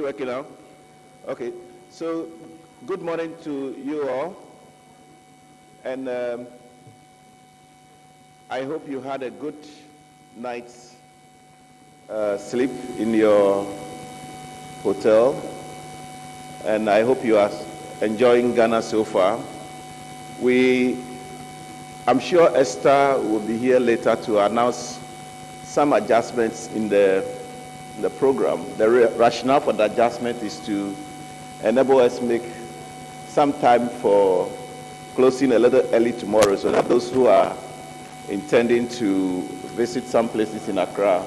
working now? Okay, so good morning to you all. And I hope you had a good night's sleep in your hotel. And I hope you are enjoying Ghana so far. I'm sure Esther will be here later to announce some adjustments in the program. The rationale for the adjustment is to enable us make some time for closing a little early tomorrow so that those who are intending to visit some places in Accra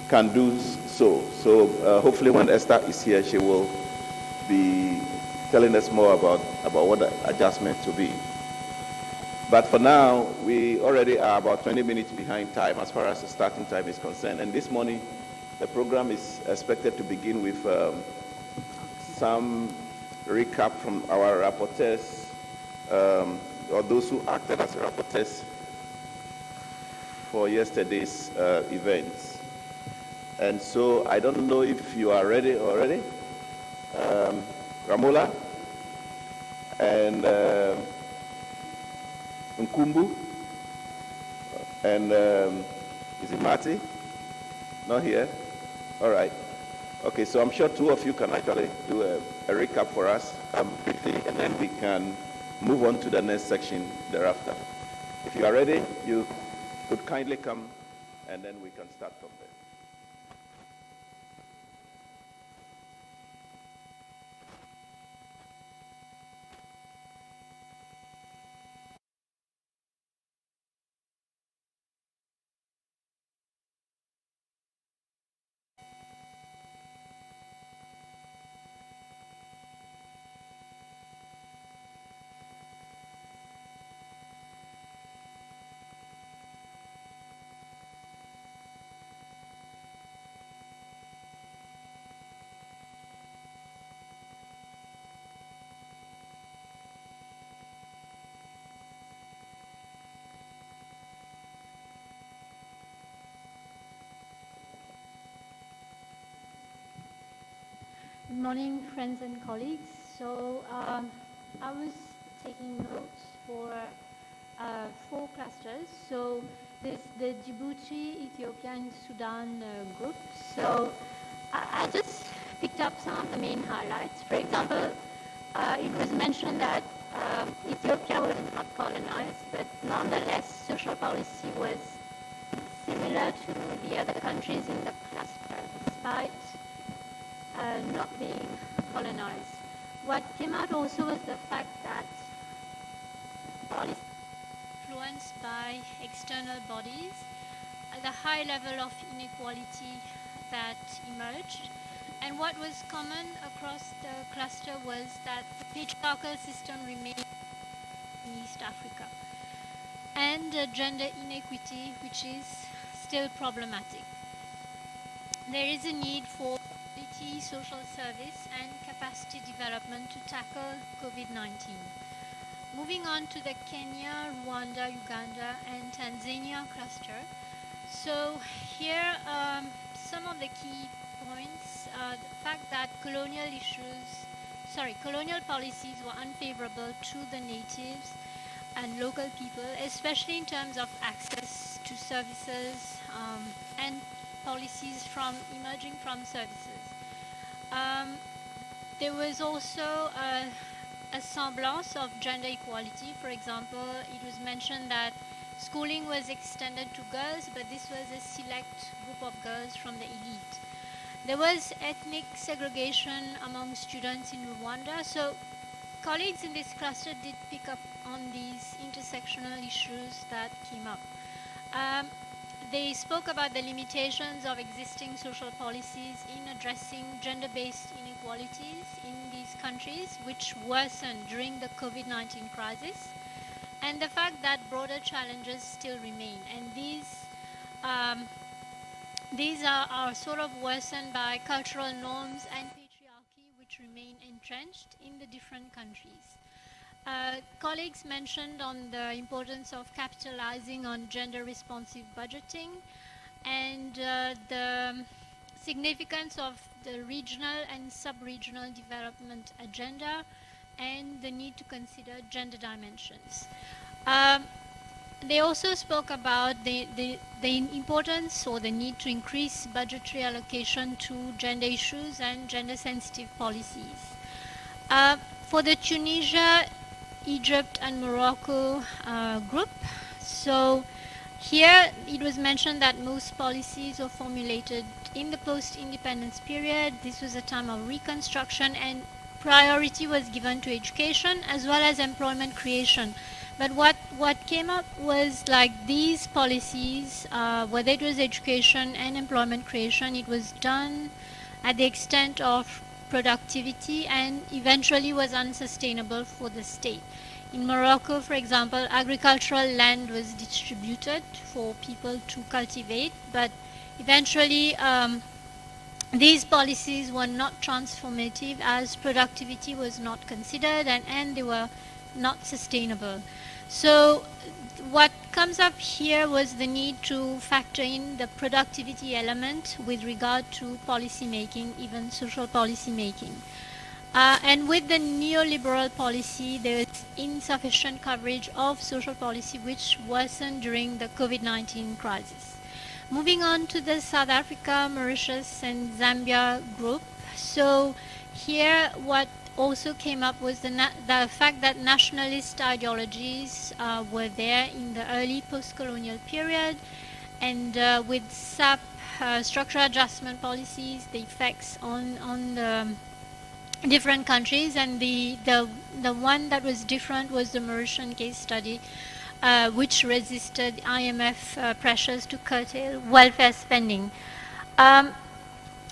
can do so. So hopefully when Esther is here, she will be telling us more about what the adjustment will be. But for now, we already are about 20 minutes behind time as far as the starting time is concerned. And this morning, the program is expected to begin with some recap from our rapporteurs, or those who acted as rapporteurs for yesterday's events. And so I don't know if you are ready already. Ramola and Nkumbu and is it Marty? Not here? All right. Okay, so I'm sure two of you can actually do a recap for us briefly, and then we can move on to the next section thereafter. If you are ready, you could kindly come, and then we can start from there. Good morning, friends and colleagues. So I was taking notes for 4 clusters. So there's the Djibouti, Ethiopia, and Sudan group. So I just picked up some of the main highlights. For example, it was mentioned that Ethiopia was not colonized, but nonetheless, social policy was similar to the other countries in the cluster, despite not being colonized. What came out also was the fact that policy influenced by external bodies, the high level of inequality that emerged, and what was common across the cluster was that the patriarchal system remained in East Africa, and gender inequity, which is still problematic. There is a need for social service and capacity development to tackle COVID-19. Moving on to the Kenya, Rwanda, Uganda, and Tanzania cluster. So here, some of the key points, the fact that colonial policies were unfavorable to the natives and local people, especially in terms of access to services and policies emerging from services. There was also a semblance of gender equality. For example, it was mentioned that schooling was extended to girls, but this was a select group of girls from the elite. There was ethnic segregation among students in Rwanda. So colleagues in this cluster did pick up on these intersectional issues that came up. They spoke about the limitations of existing social policies in addressing gender-based inequalities in these countries, which worsened during the COVID-19 crisis, and the fact that broader challenges still remain. And these are sort of worsened by cultural norms and patriarchy, which remain entrenched in the different countries. Colleagues mentioned on the importance of capitalizing on gender-responsive budgeting and the significance of the regional and sub-regional development agenda, and the need to consider gender dimensions. They also spoke about the importance or the need to increase budgetary allocation to gender issues and gender-sensitive policies. For the Tunisia, Egypt, and Morocco group, so here it was mentioned that most policies were formulated in the post-independence period. This was a time of reconstruction, and priority was given to education as well as employment creation. But what came up was like these policies, whether it was education and employment creation, it was done at the extent of productivity and eventually was unsustainable for the state. In Morocco, for example, agricultural land was distributed for people to cultivate, but eventually these policies were not transformative as productivity was not considered, and they were not sustainable. So what comes up here was the need to factor in the productivity element with regard to policy making, even social policy making. And with the neoliberal policy, there is insufficient coverage of social policy, which worsened during the COVID-19 crisis. Moving on to the South Africa, Mauritius, and Zambia group. So here what also came up was the fact that nationalist ideologies were there in the early post-colonial period, and with SAP, structural adjustment policies, the effects on the different countries, and the one that was different was the Mauritian case study, which resisted IMF pressures to curtail welfare spending.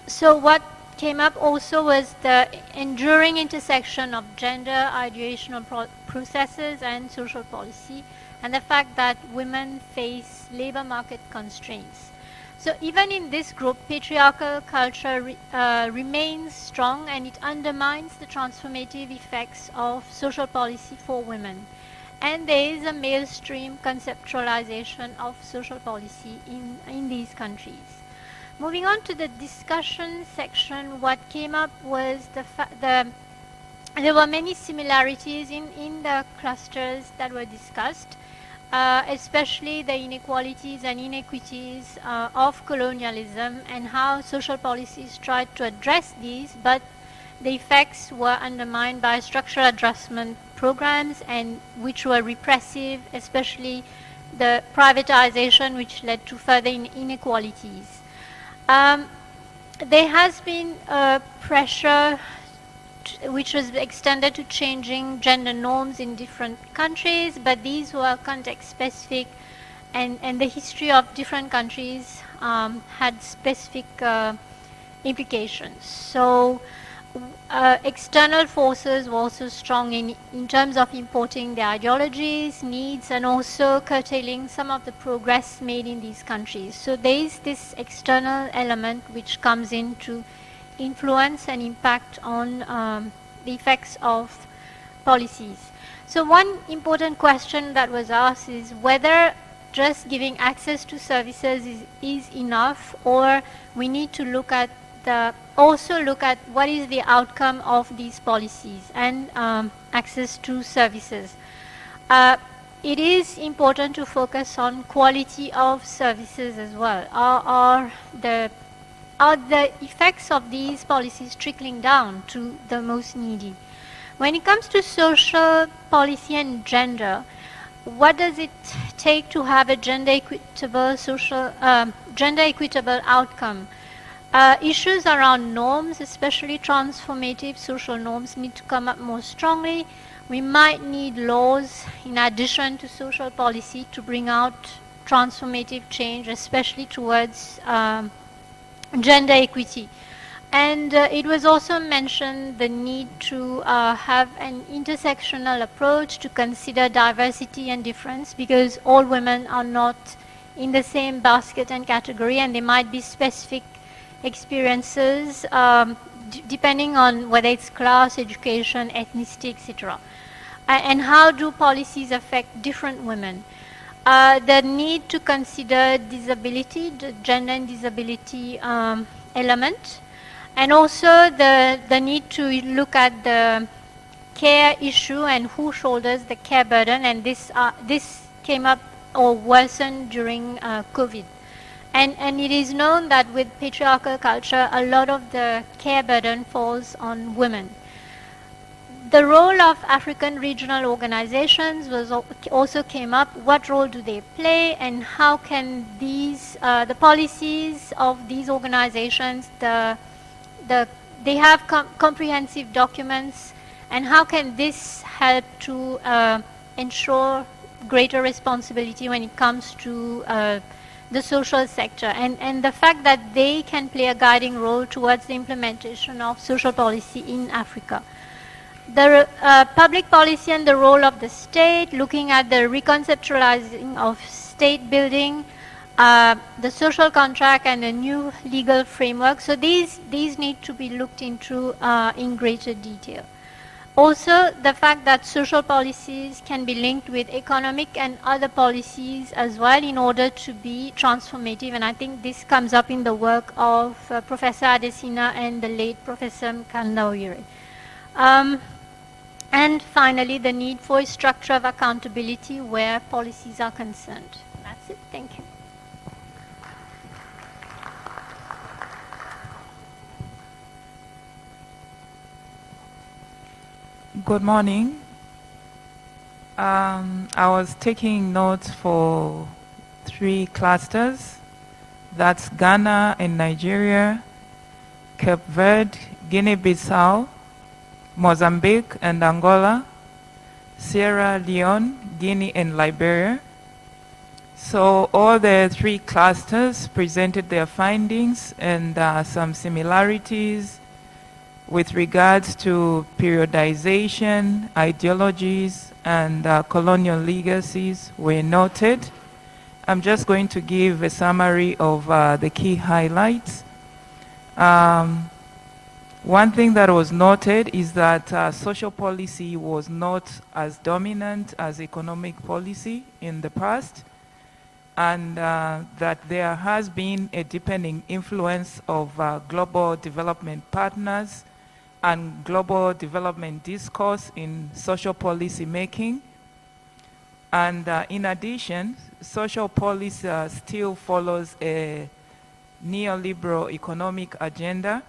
So what came up also was the enduring intersection of gender, ideational processes, and social policy, and the fact that women face labor market constraints. So even in this group, patriarchal culture remains strong, and it undermines the transformative effects of social policy for women. And there is a mainstream conceptualization of social policy in these countries. Moving on to the discussion section, what came up was there were many similarities in the clusters that were discussed, especially the inequalities and inequities of colonialism and how social policies tried to address these, but the effects were undermined by structural adjustment programs, and which were repressive, especially the privatization, which led to further inequalities. There has been pressure which was extended to changing gender norms in different countries, but these were context specific, and the history of different countries had specific implications. So external forces were also strong in terms of importing their ideologies, needs, and also curtailing some of the progress made in these countries. So there is this external element which comes in to influence and impact on the effects of policies. So one important question that was asked is whether just giving access to services is enough, or we need to look at also look at what is the outcome of these policies and access to services. It is important to focus on quality of services as well. Are the effects of these policies trickling down to the most needy? When it comes to social policy and gender, what does it take to have a gender equitable outcome? Issues around norms, especially transformative social norms, need to come up more strongly. We might need laws in addition to social policy to bring out transformative change, especially towards gender equity. And it was also mentioned the need to have an intersectional approach to consider diversity and difference, because all women are not in the same basket and category, and there might be specific experiences depending on whether it's class, education, ethnicity, etc. And how do policies affect different women? The need to consider disability, the gender and disability element. And also the need to look at the care issue and who shoulders the care burden, and this came up or worsened during COVID. And it is known that with patriarchal culture, a lot of the care burden falls on women. The role of African regional organizations also came up. What role do they play, and how can these the policies of these organizations, they have comprehensive documents, and how can this help to ensure greater responsibility when it comes to the social sector, and the fact that they can play a guiding role towards the implementation of social policy in Africa. The public policy and the role of the state, looking at the reconceptualizing of state building, the social contract and a new legal framework. So these need to be looked into in greater detail. Also, the fact that social policies can be linked with economic and other policies as well in order to be transformative, and I think this comes up in the work of Professor Adesina and the late Professor Mkanda. And finally, the need for a structure of accountability where policies are concerned. That's it. Thank you. Good morning. I was taking notes for 3 clusters. That's Ghana and Nigeria, Cape Verde, Guinea-Bissau, Mozambique and Angola, Sierra Leone, Guinea and Liberia. So all the 3 clusters presented their findings and some similarities with regards to periodization, ideologies, and colonial legacies were noted. I'm just going to give a summary of the key highlights. One thing that was noted is that social policy was not as dominant as economic policy in the past, and that there has been a deepening influence of global development partners and global development discourse in social policy making. And in addition, social policy still follows a neoliberal economic agenda.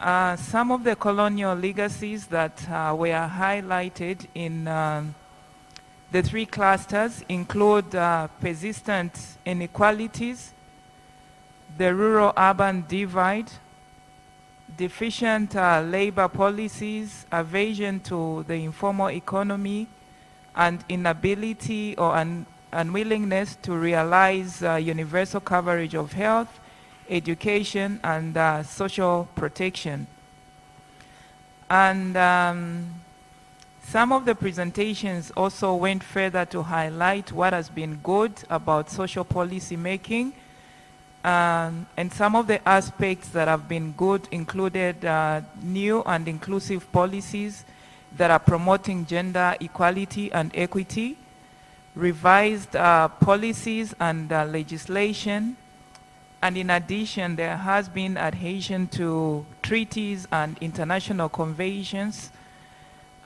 Some of the colonial legacies that were highlighted in the 3 clusters include persistent inequalities, the rural-urban divide, deficient labor policies, aversion to the informal economy, and inability or unwillingness to realize universal coverage of health, education, and social protection. And some of the presentations also went further to highlight what has been good about social policy making. And some of the aspects that have been good included new and inclusive policies that are promoting gender equality and equity, revised policies and legislation, and in addition, there has been adhesion to treaties and international conventions,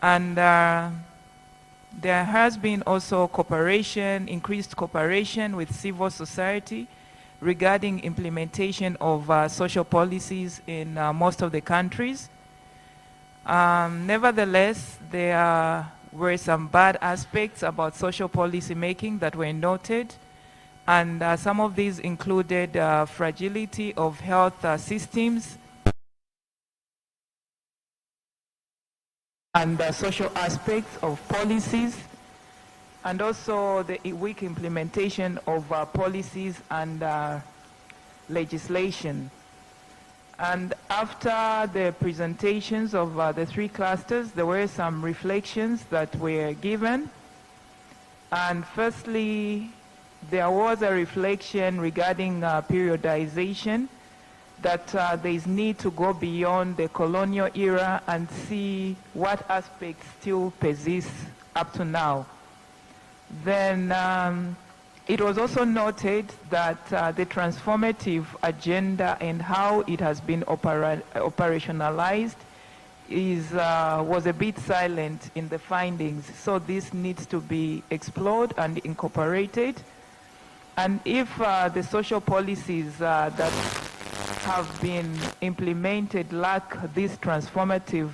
and there has been also cooperation, increased cooperation with civil society regarding implementation of social policies in most of the countries. Nevertheless, there were some bad aspects about social policy making that were noted, and some of these included fragility of health systems and social aspects of policies, and also the weak implementation of policies and legislation. And after the presentations of the 3 clusters, there were some reflections that were given. And firstly, there was a reflection regarding periodization, that there is need to go beyond the colonial era and see what aspects still persist up to now. Then It was also noted that the transformative agenda and how it has been operationalized was a bit silent in the findings. So this needs to be explored and incorporated. And if the social policies that have been implemented lack this transformative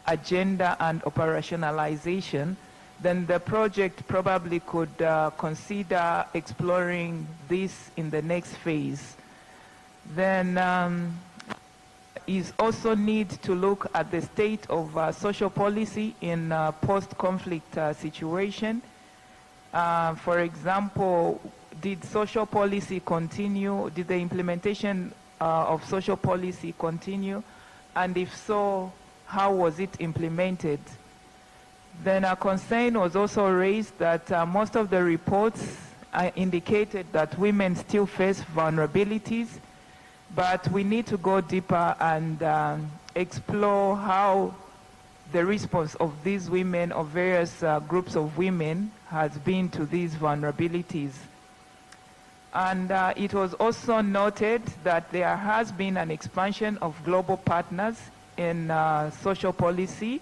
agenda and operationalization, then the project probably could consider exploring this in the next phase. Then is also need to look at the state of social policy in post-conflict situation. For example, did social policy continue? Did the implementation of social policy continue? And if so, how was it implemented? Then a concern was also raised that most of the reports indicated that women still face vulnerabilities, but we need to go deeper and explore how the response of these women, of various groups of women, has been to these vulnerabilities. And it was also noted that there has been an expansion of global partners in social policy,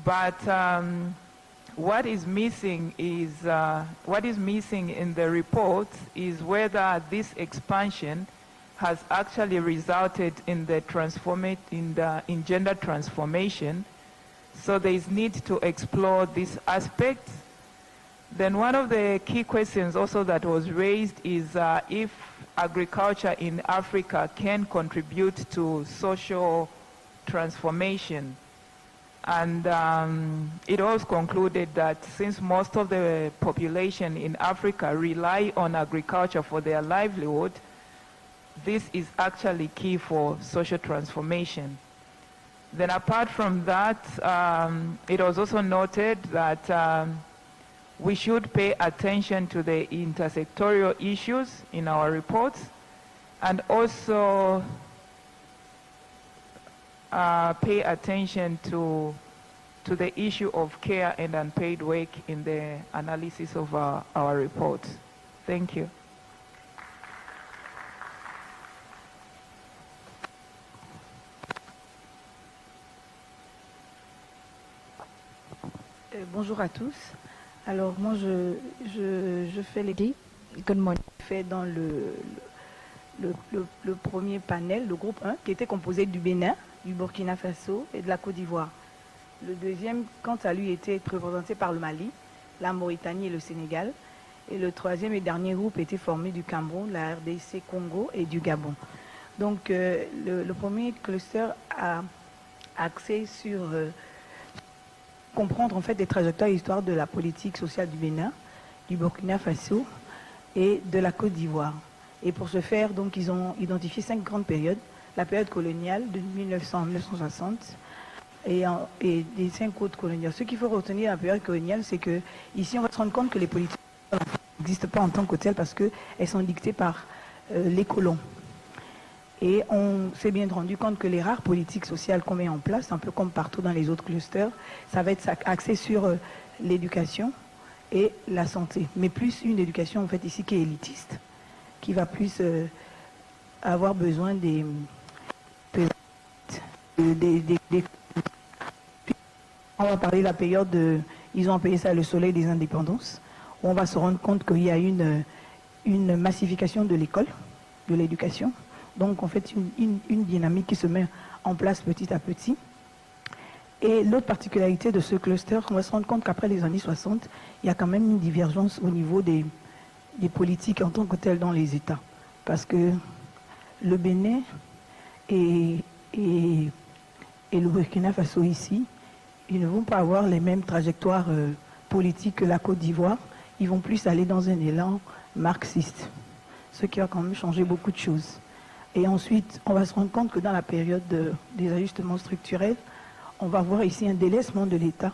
but what is missing in the report is whether this expansion has actually resulted in the in gender transformation. So there is need to explore this aspect. Then one of the key questions also that was raised is if agriculture in Africa can contribute to social transformation. And it was concluded that since most of the population in Africa rely on agriculture for their livelihood, this is actually key for social transformation. Then apart from that, it was also noted that we should pay attention to the intersectoral issues in our reports, and also pay attention to the issue of care and unpaid work in the analysis of our reports. Thank you. Bonjour à tous. Alors moi je fais les fait dans le premier panel, le groupe 1, qui était composé du Bénin, du Burkina Faso et de la Côte d'Ivoire. Le deuxième, quant à lui, était représenté par le Mali, la Mauritanie et le Sénégal. Et le troisième et dernier groupe était formé du Cameroun, la RDC Congo et du Gabon. Donc le premier cluster a axé sur comprendre en fait des trajectoires et l'histoire de la politique sociale du Bénin, du Burkina Faso et de la Côte d'Ivoire. Et pour ce faire, donc, ils ont identifié 5 grandes périodes. La période coloniale de 1900 à 1960 et des 5 autres coloniales. Ce qu'il faut retenir à la période coloniale, c'est que ici on va se rendre compte que les politiques n'existent pas en tant que telles parce qu'elles sont dictées par les colons. Et on s'est bien rendu compte que les rares politiques sociales qu'on met en place, un peu comme partout dans les autres clusters, ça va être axé sur l'éducation et la santé. Mais plus une éducation en fait ici qui est élitiste, qui va plus avoir besoin des on va parler de la période ils ont appelé ça le soleil des indépendances, où on va se rendre compte qu'il y a une massification de l'école, de l'éducation. Donc en fait une dynamique qui se met en place petit à petit. Et l'autre particularité de ce cluster, on va se rendre compte qu'après les années 60, il y a quand même une divergence au niveau des politiques en tant que telles dans les États. Parce que le Bénin et le Burkina Faso ici, ils ne vont pas avoir les mêmes trajectoires politiques que la Côte d'Ivoire. Ils vont plus aller dans un élan marxiste, ce qui va quand même changer beaucoup de choses. Et ensuite, on va se rendre compte que dans la période des ajustements structurels, on va voir ici un délaissement de l'État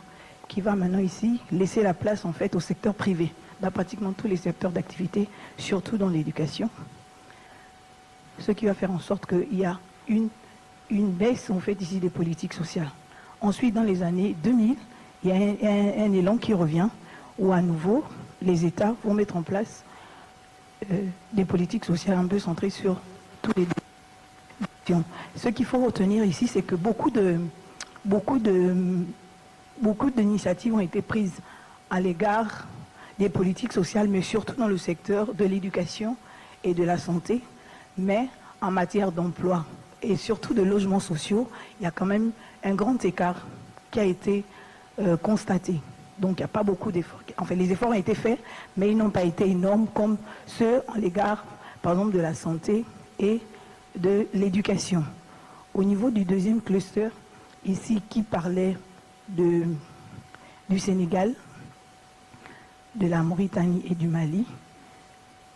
qui va maintenant ici laisser la place en fait au secteur privé, dans pratiquement tous les secteurs d'activité, surtout dans l'éducation. Ce qui va faire en sorte qu'il y a une baisse en fait ici des politiques sociales. Ensuite, dans les années 2000, il y a un élan qui revient où à nouveau les États vont mettre en place des politiques sociales un peu centrées sur tous les domaines. Ce qu'il faut retenir ici, c'est que beaucoup d'initiatives ont été prises à l'égard des politiques sociales, mais surtout dans le secteur de l'éducation et de la santé, mais en matière d'emploi et surtout de logements sociaux, il y a quand même un grand écart qui a été constaté. Donc il n'y a pas beaucoup d'efforts. Enfin, les efforts ont été faits, mais ils n'ont pas été énormes comme ceux à l'égard, par exemple, de la santé et de l'éducation. Au niveau du deuxième cluster, ici, qui parlait du Sénégal, de la Mauritanie et du Mali,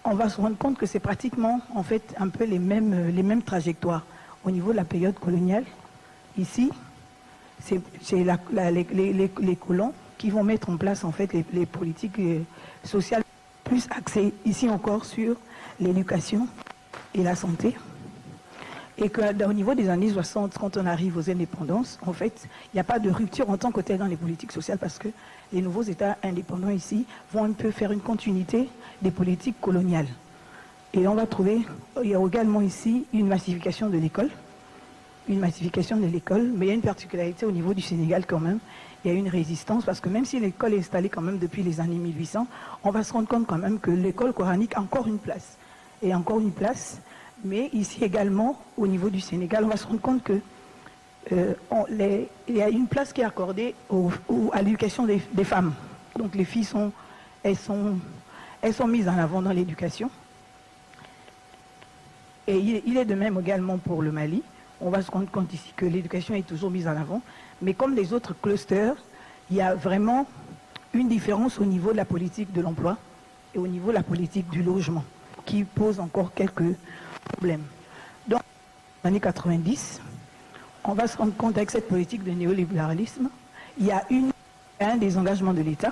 on va se rendre compte que c'est pratiquement, en fait, un peu les mêmes trajectoires. Au niveau de la période coloniale, ici, c'est les colons qui vont mettre en place, en fait, les politiques sociales plus axées, ici encore, sur l'éducation et la santé. Et qu'au niveau des années 60, quand on arrive aux indépendances, en fait, il n'y a pas de rupture en tant que telle dans les politiques sociales parce que les nouveaux États indépendants ici vont un peu faire une continuité des politiques coloniales. Et on va trouver, il y a également ici une massification de l'école. Une massification de l'école, mais il y a une particularité au niveau du Sénégal quand même. Il y a une résistance parce que même si l'école est installée quand même depuis les années 1800, on va se rendre compte quand même que l'école coranique a encore une place. Et encore une place. Mais ici également, au niveau du Sénégal, on va se rendre compte que il y a une place qui est accordée à l'éducation des femmes. Donc les filles sont mises en avant dans l'éducation. Et il est de même également pour le Mali. On va se rendre compte ici que l'éducation est toujours mise en avant. Mais comme les autres clusters, il y a vraiment une différence au niveau de la politique de l'emploi et au niveau de la politique du logement, qui pose encore quelques problèmes. Donc, dans les années 90, on va se rendre compte avec cette politique de néolibéralisme, il y a un désengagement de l'État.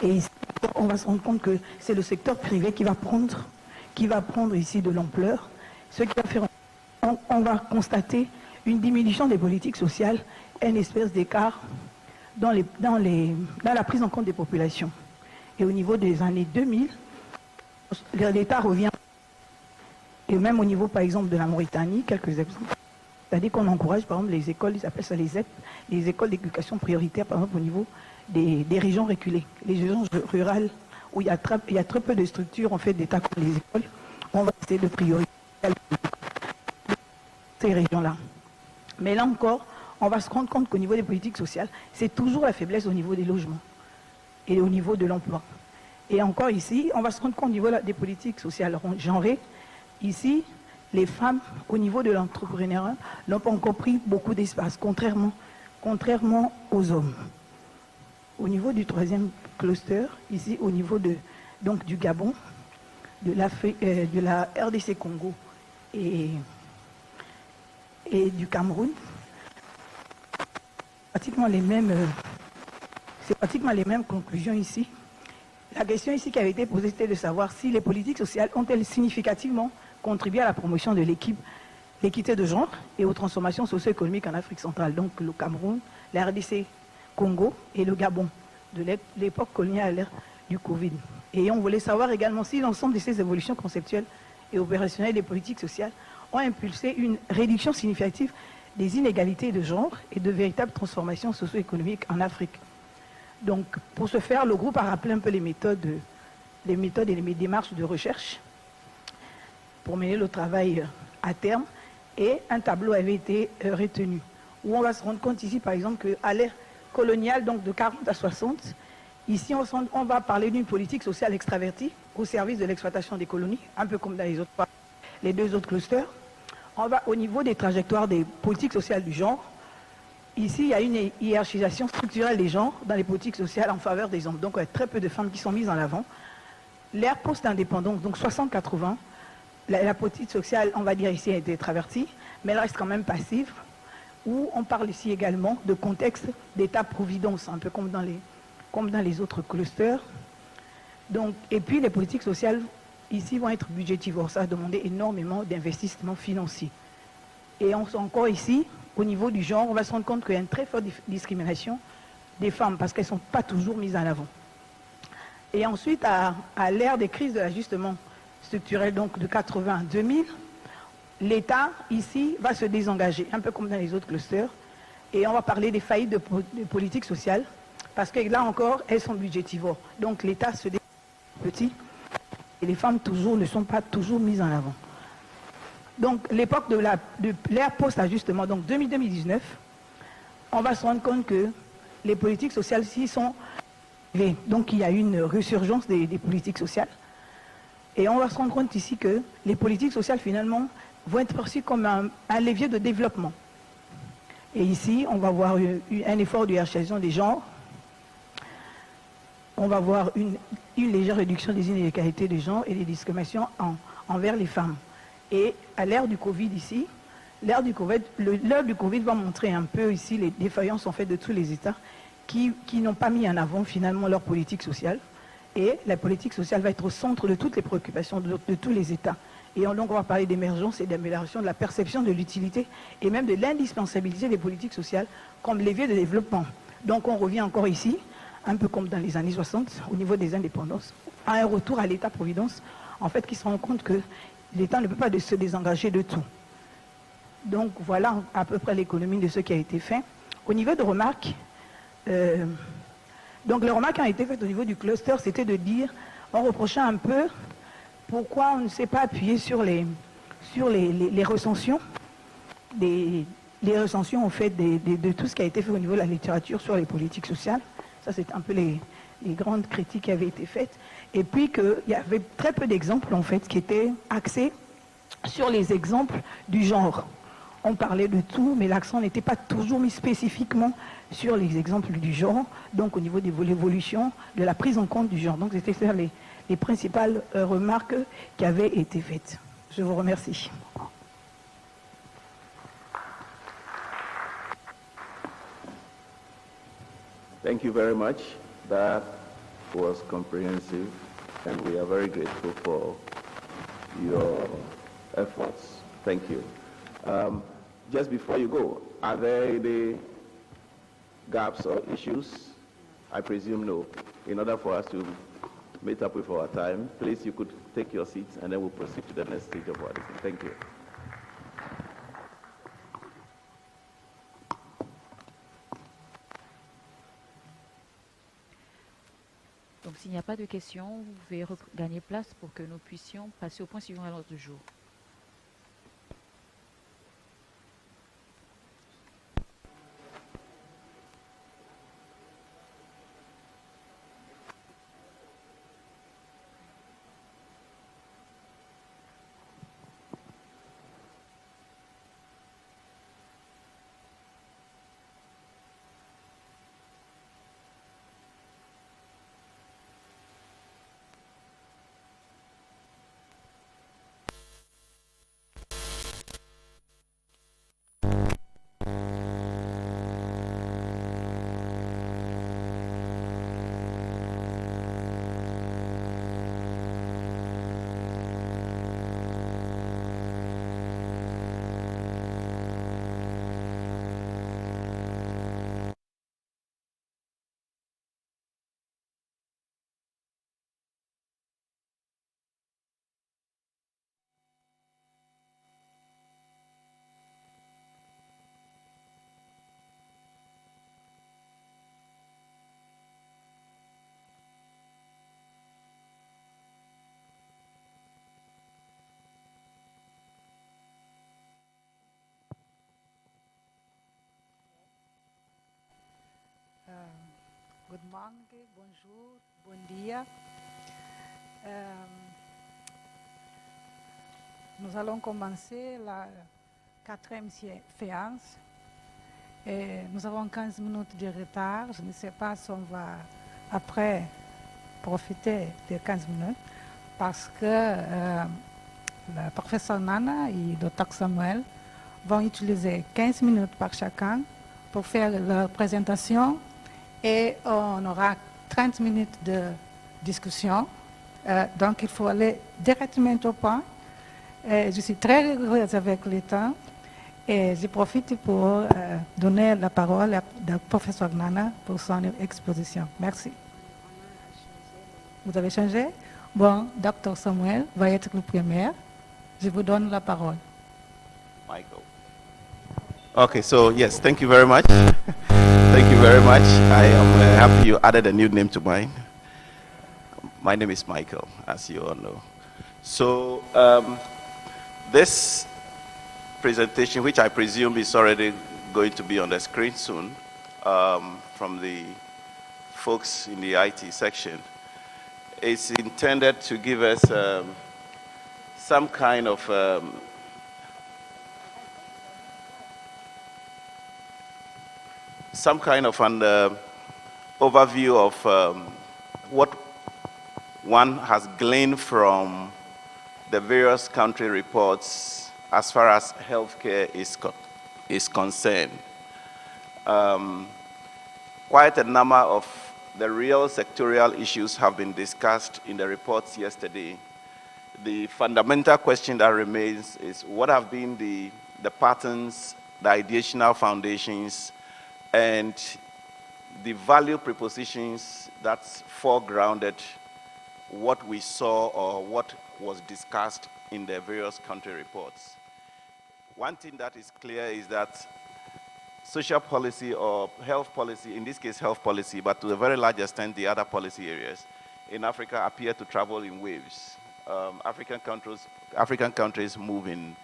Et ici, on va se rendre compte que c'est le secteur privé qui va prendre ici de l'ampleur. Ce qui va faire, on va constater une diminution des politiques sociales et une espèce d'écart dans la prise en compte des populations. Et au niveau des années 2000, l'État revient. Et même au niveau, par exemple, de la Mauritanie, quelques exemples. C'est-à-dire qu'on encourage, par exemple, les écoles, ils appellent ça les ZEP, les écoles d'éducation prioritaire, par exemple, au niveau des régions reculées, les régions rurales, où il y a très peu de structures, en fait, d'État comme les écoles. On va essayer de prioriser ces régions-là. Mais là encore, on va se rendre compte qu'au niveau des politiques sociales, c'est toujours la faiblesse au niveau des logements et au niveau de l'emploi. Et encore ici, on va se rendre compte au niveau des politiques sociales genrées. Ici, les femmes, au niveau de l'entrepreneuriat, n'ont pas encore pris beaucoup d'espace, contrairement aux hommes. Au niveau du troisième cluster, ici, au niveau du Gabon, de la RDC Congo et du Cameroun, c'est pratiquement les mêmes conclusions ici. La question ici qui avait été posée, c'était de savoir si les politiques sociales ont-elles significativement contribué à la promotion de l'équité de genre et aux transformations socio-économiques en Afrique centrale. Donc le Cameroun, la RDC Congo et le Gabon, de l'époque coloniale à l'ère du Covid. Et on voulait savoir également si l'ensemble de ces évolutions conceptuelles et opérationnelles des politiques sociales ont impulsé une réduction significative des inégalités de genre et de véritables transformations socio-économiques en Afrique. Donc, pour ce faire, le groupe a rappelé un peu les méthodes et les démarches de recherche pour mener le travail à terme. Et un tableau avait été retenu, où on va se rendre compte ici, par exemple, qu'à l'ère coloniale, donc de 40 à 60, ici, on va parler d'une politique sociale extravertie au service de l'exploitation des colonies, un peu comme dans les deux autres clusters. On va au niveau des trajectoires des politiques sociales du genre. Ici, il y a une hiérarchisation structurelle des genres dans les politiques sociales en faveur des hommes. Donc, il y a très peu de femmes qui sont mises en avant. L'ère post-indépendance, donc 60-80, la politique sociale, on va dire ici, a été traversée, mais elle reste quand même passive, où on parle ici également de contexte d'État-providence, un peu comme dans les autres clusters. Donc, et puis, les politiques sociales, ici, vont être budgétivores. Ça va demander énormément d'investissements financiers. Et encore ici, au niveau du genre, on va se rendre compte qu'il y a une très forte discrimination des femmes parce qu'elles ne sont pas toujours mises en avant. Et ensuite, à l'ère des crises de l'ajustement structurelle donc de 80 à 2000, l'État ici va se désengager, un peu comme dans les autres clusters, et on va parler des faillites de politique sociale, parce que là encore, elles sont budgétivores. Donc l'État se dégage petit, et les femmes toujours ne sont pas toujours mises en avant. Donc l'époque de l'ère post-ajustement, donc 2019, on va se rendre compte que les politiques sociales ici sont... Donc il y a une résurgence des politiques sociales. Et on va se rendre compte ici que les politiques sociales finalement vont être perçues comme un levier de développement. Et ici, on va voir un effort de hiérarchisation des genres. On va voir une légère réduction des inégalités des genres et des discriminations envers les femmes. Et à l'ère du Covid ici, l'ère du Covid va montrer un peu ici les défaillances en fait de tous les États qui n'ont pas mis en avant finalement leur politique sociale. Et la politique sociale va être au centre de toutes les préoccupations de tous les États. Et donc on va parler d'émergence et d'amélioration de la perception de l'utilité et même de l'indispensabilité des politiques sociales comme levier de développement. Donc on revient encore ici, un peu comme dans les années 60, au niveau des indépendances, à un retour à l'État-providence, en fait, qui se rend compte que l'État ne peut pas se désengager de tout. Donc voilà à peu près l'économie de ce qui a été fait. Au niveau de remarques, donc les remarques qui ont été faites au niveau du cluster, c'était de dire, on reprochait un peu pourquoi on ne s'est pas appuyé sur les recensions, les recensions en fait de tout ce qui a été fait au niveau de la littérature sur les politiques sociales. Ça, c'est un peu les grandes critiques qui avaient été faites. Et puis qu'il y avait très peu d'exemples, en fait, qui étaient axés sur les exemples du genre. On parlait de tout, mais l'accent n'était pas toujours mis spécifiquement sur les exemples du genre, donc au niveau de l'évolution, de la prise en compte du genre. Donc, c'était les principales remarques qui avaient été faites. Je vous remercie. Thank you very much. That was comprehensive, and we are very grateful for your efforts. Thank you. Just before you go, are there any gaps or issues? I presume no. In order for us to meet up with our time, please, you could take your seats, and then we'll proceed to the next stage of our discussion. Thank you. Donc s'il n'y a pas de questions, vous pouvez gagner place pour que nous puissions passer au point suivant à l'ordre du jour. Good morning, bonjour, bon dia. Nous allons commencer la 4e séance. Et nous avons 15 minutes de retard. Je ne sais pas si on va après profiter des 15 minutes parce que le professeur Nana et le Dr Samuel vont utiliser 15 minutes par chacun pour faire leur présentation. Et on aura 30 minutes de discussion. Donc, il faut aller directement au point. Je suis très heureuse avec le temps et je profite pour donner la parole au professeur Nana pour son exposition. Merci. Vous avez changé? Bon, Dr Samuel va être le premier. Je vous donne la parole. Michael. Okay, so yes, thank you very much. Thank you very much. I am happy you added a new name to mine. My name is Michael, as you all know. So this presentation, which I presume is already going to be on the screen soon, from the folks in the IT section, is intended to give us some kind of an overview of what one has gleaned from the various country reports as far as healthcare is concerned. Quite a number of the real sectorial issues have been discussed in the reports yesterday. The fundamental question that remains is what have been the patterns, the ideational foundations, and the value propositions that foregrounded what we saw or what was discussed in the various country reports. One thing that is clear is that social policy or health policy, in this case health policy, but to a very large extent the other policy areas in Africa appear to travel in waves. African countries move in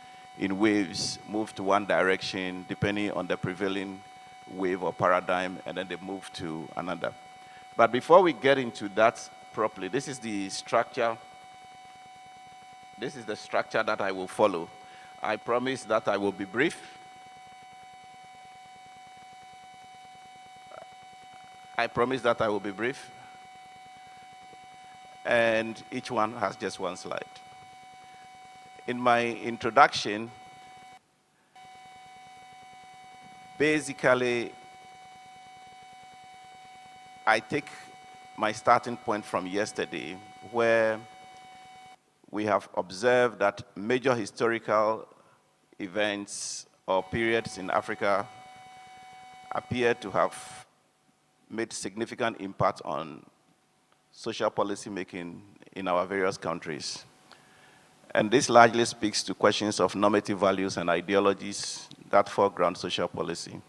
waves, move to one direction depending on the prevailing wave or paradigm, and then they move to another. But before we get into that properly, this is the structure. This is the structure that I will follow. I promise that I will be brief. I promise that I will be brief. And each one has just one slide. In my introduction, basically, I take my starting point from yesterday, where we have observed that major historical events or periods in Africa appear to have made significant impact on social policy making in our various countries. And this largely speaks to questions of normative values and ideologies that foreground social policy.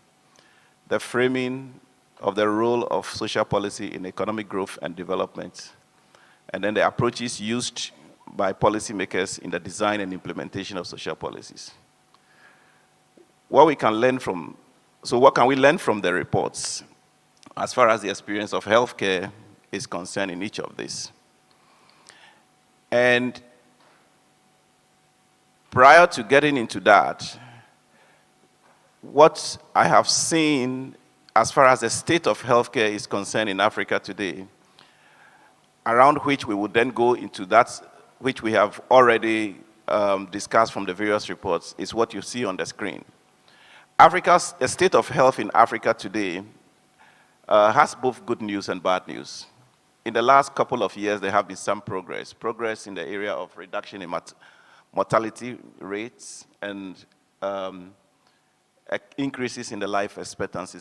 The framing of the role of social policy in economic growth and development, and then the approaches used by policymakers in the design and implementation of social policies. What can we learn from the reports as far as the experience of healthcare is concerned in each of these? And prior to getting into that, what I have seen as far as the state of healthcare is concerned in Africa today, around which we would then go into that which we have already discussed from the various reports, is what you see on the screen. The state of health in Africa today has both good news and bad news. In the last couple of years, there have been some progress in the area of reduction in mortality rates and increases in the life expectancy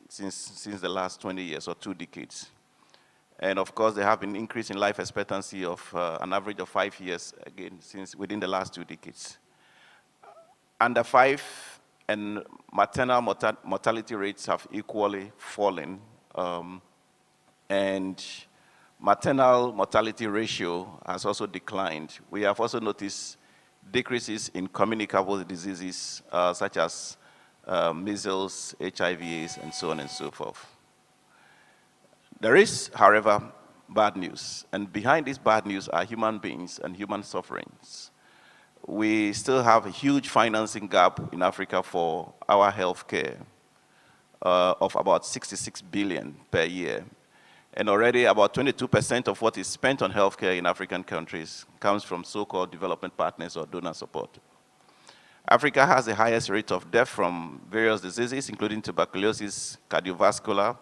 since the last 20 years or 2 decades. And of course, there have been increase in life expectancy of an average of 5 years, again, within the last 2 decades. Under 5 and maternal mortality rates have equally fallen, and maternal mortality ratio has also declined. We have also noticed decreases in communicable diseases such as measles, HIV/AIDS, and so on and so forth. There is, however, bad news, and behind this bad news are human beings and human sufferings. We still have a huge financing gap in Africa for our healthcare of about 66 billion per year. And already about 22% of what is spent on healthcare in African countries comes from so-called development partners or donor support. Africa has the highest rate of death from various diseases, including tuberculosis, cardiovascular,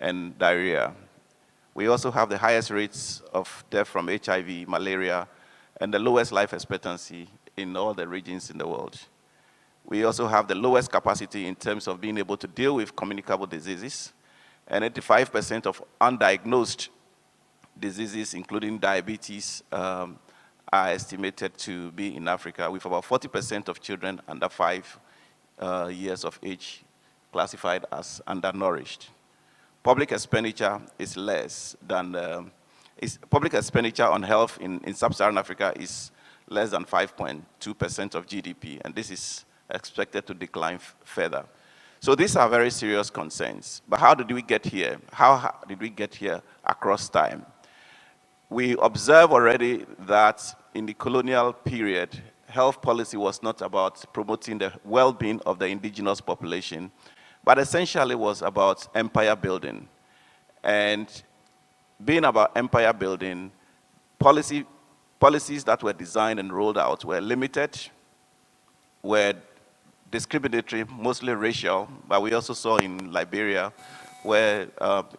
and diarrhea. We also have the highest rates of death from HIV, malaria, and the lowest life expectancy in all the regions in the world. We also have the lowest capacity in terms of being able to deal with communicable diseases, and 85% of undiagnosed diseases, including diabetes, are estimated to be in Africa, with about 40% of children under 5 years of age classified as undernourished. Public expenditure is less than, public expenditure on health in sub-Saharan Africa is less than 5.2% of GDP, and this is expected to decline further. So these are very serious concerns. But how did we get here? How did we get here across time? We observe already that in the colonial period, health policy was not about promoting the well-being of the indigenous population, but essentially was about empire building. And being about empire building, policies that were designed and rolled out were limited, were discriminatory, mostly racial, but we also saw in Liberia where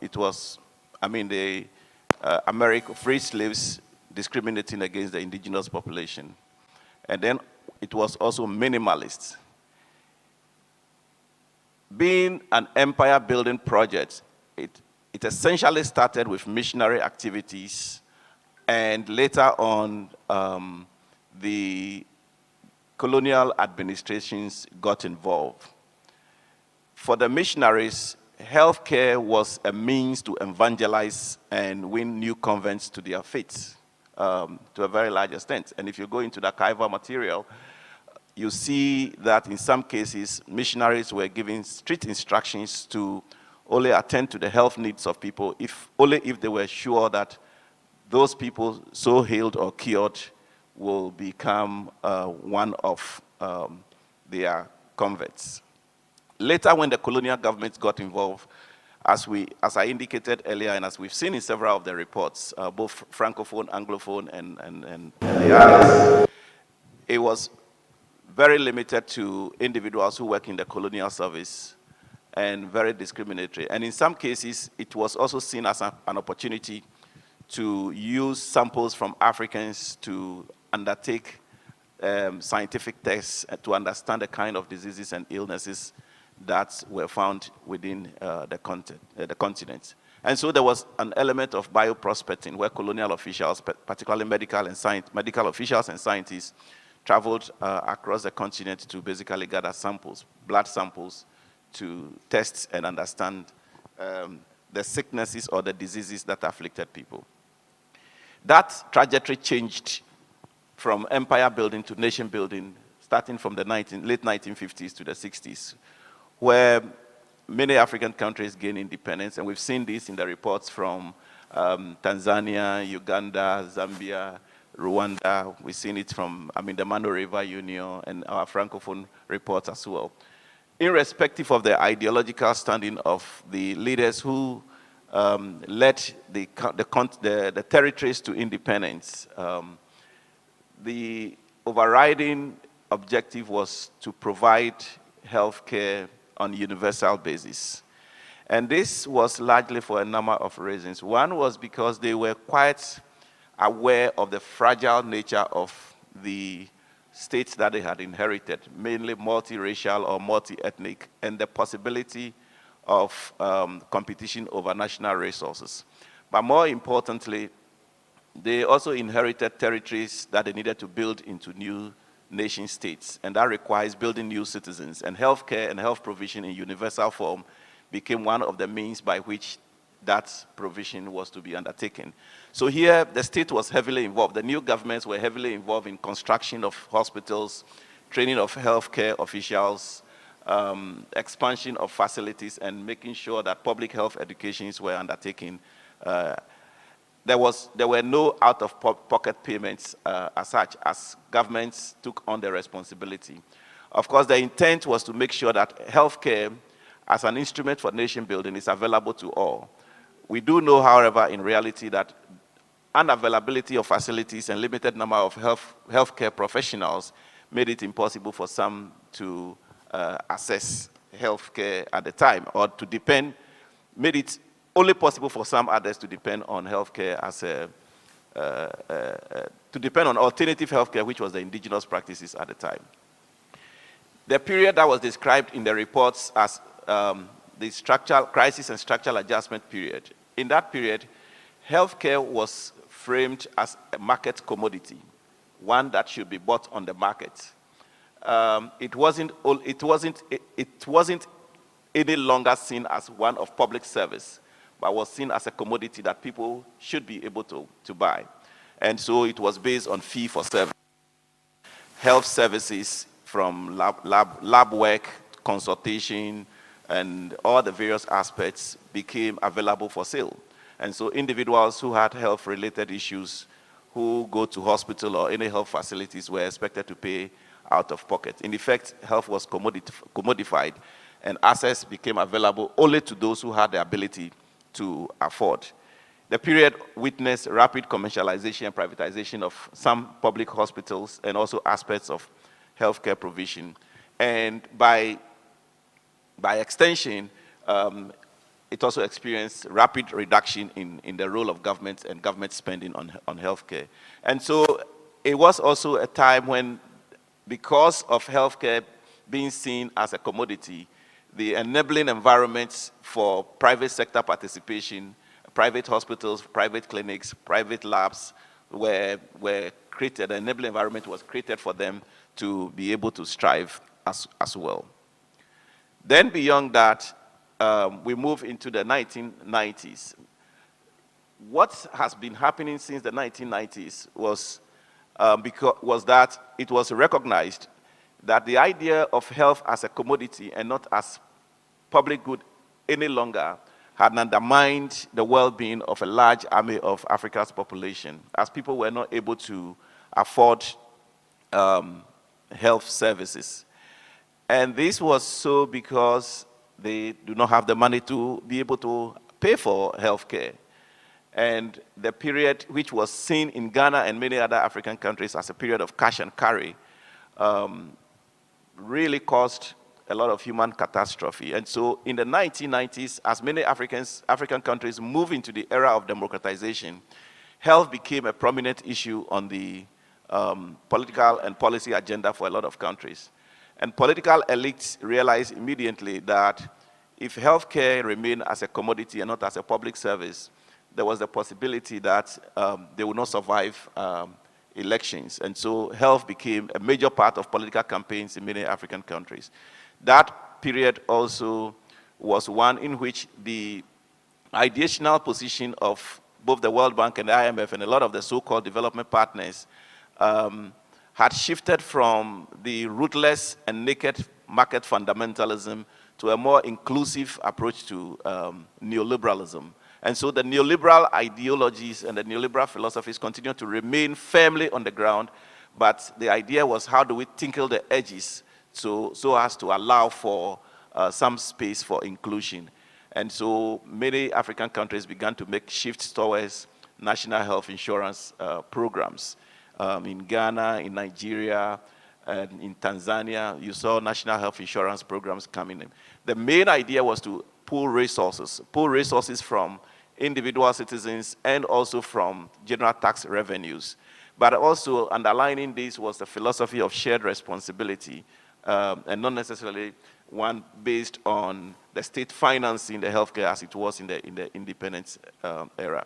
it was, the free slaves discriminating against the indigenous population. And then it was also minimalist. Being an empire building project, it essentially started with missionary activities, and later on the colonial administrations got involved. For the missionaries, healthcare was a means to evangelize and win new converts to their faith to a very large extent. And if you go into the archival material, you see that in some cases, missionaries were given strict instructions to only attend to the health needs of people, only if they were sure that those people so healed or cured will become one of their converts. Later, when the colonial governments got involved, as I indicated earlier, and as we've seen in several of the reports, both Francophone, Anglophone, and the others, it was very limited to individuals who work in the colonial service and very discriminatory. And in some cases, it was also seen as an opportunity to use samples from Africans to undertake scientific tests to understand the kind of diseases and illnesses that were found within the continent. And so there was an element of bioprospecting where colonial officials, particularly medical officials and scientists, traveled across the continent to basically gather samples, blood samples, to test and understand the sicknesses or the diseases that afflicted people. That trajectory changed from empire building to nation building, starting from the late 1950s to the 60s, where many African countries gained independence, and we've seen this in the reports from Tanzania, Uganda, Zambia, Rwanda. We've seen it from, the Mano River Union and our Francophone reports as well. Irrespective of the ideological standing of the leaders who led the territories to independence, the overriding objective was to provide health care on a universal basis. And this was largely for a number of reasons. One was because they were quite aware of the fragile nature of the states that they had inherited, mainly multiracial or multi-ethnic, and the possibility of competition over national resources. But more importantly, they also inherited territories that they needed to build into new nation states, and that requires building new citizens. And healthcare and health provision in universal form became one of the means by which that provision was to be undertaken. So here, the state was heavily involved. The new governments were heavily involved in construction of hospitals, training of healthcare officials, expansion of facilities, and making sure that public health educations were undertaken. There were no out-of-pocket payments as such, as governments took on the responsibility. Of course, the intent was to make sure that healthcare, as an instrument for nation building, is available to all. We do know, however, in reality that unavailability of facilities and limited number of healthcare professionals made it impossible for some to access healthcare at the time, or to depend, made it only possible for some others to depend on healthcare as to depend on alternative healthcare, which was the indigenous practices at the time. The period that was described in the reports as the structural crisis and structural adjustment period. In that period, healthcare was framed as a market commodity, one that should be bought on the market. It wasn't any longer seen as one of public service, but was seen as a commodity that people should be able to buy. And so it was based on fee for service. Health services from lab work, consultation, and all the various aspects became available for sale. And so individuals who had health-related issues, who go to hospital or any health facilities, were expected to pay out of pocket. In effect, health was commodified, and access became available only to those who had the ability to afford. The period witnessed rapid commercialization and privatization of some public hospitals and also aspects of healthcare provision. And by extension, it also experienced rapid reduction in the role of government and government spending on healthcare. And so it was also a time when, because of healthcare being seen as a commodity, the enabling environments for private sector participation, private hospitals, private clinics, private labs were created. The enabling environment was created for them to be able to strive as well. Then beyond that, we move into the 1990s. What has been happening since the 1990s was that it was recognized that the idea of health as a commodity and not as public good any longer had undermined the well-being of a large army of Africa's population, as people were not able to afford health services. And this was so because they do not have the money to be able to pay for health care. And the period, which was seen in Ghana and many other African countries as a period of cash and carry, really caused a lot of human catastrophe. And so in the 1990s, as many African countries move into the era of democratization, health became a prominent issue on the political and policy agenda for a lot of countries. And political elites realized immediately that if healthcare remained as a commodity and not as a public service, there was the possibility that they would not survive elections. And so health became a major part of political campaigns in many African countries. That period also was one in which the ideational position of both the World Bank and the IMF and a lot of the so-called development partners had shifted from the ruthless and naked market fundamentalism to a more inclusive approach to neoliberalism. And so the neoliberal ideologies and the neoliberal philosophies continue to remain firmly on the ground, but the idea was, how do we tinkle the edges so as to allow for some space for inclusion. And so many African countries began to make shifts towards national health insurance programs. In Ghana, in Nigeria, and in Tanzania, you saw national health insurance programs coming in. The main idea was to pool resources from individual citizens and also from general tax revenues. But also underlining this was the philosophy of shared responsibility, and not necessarily one based on the state financing the healthcare as it was in the independence era.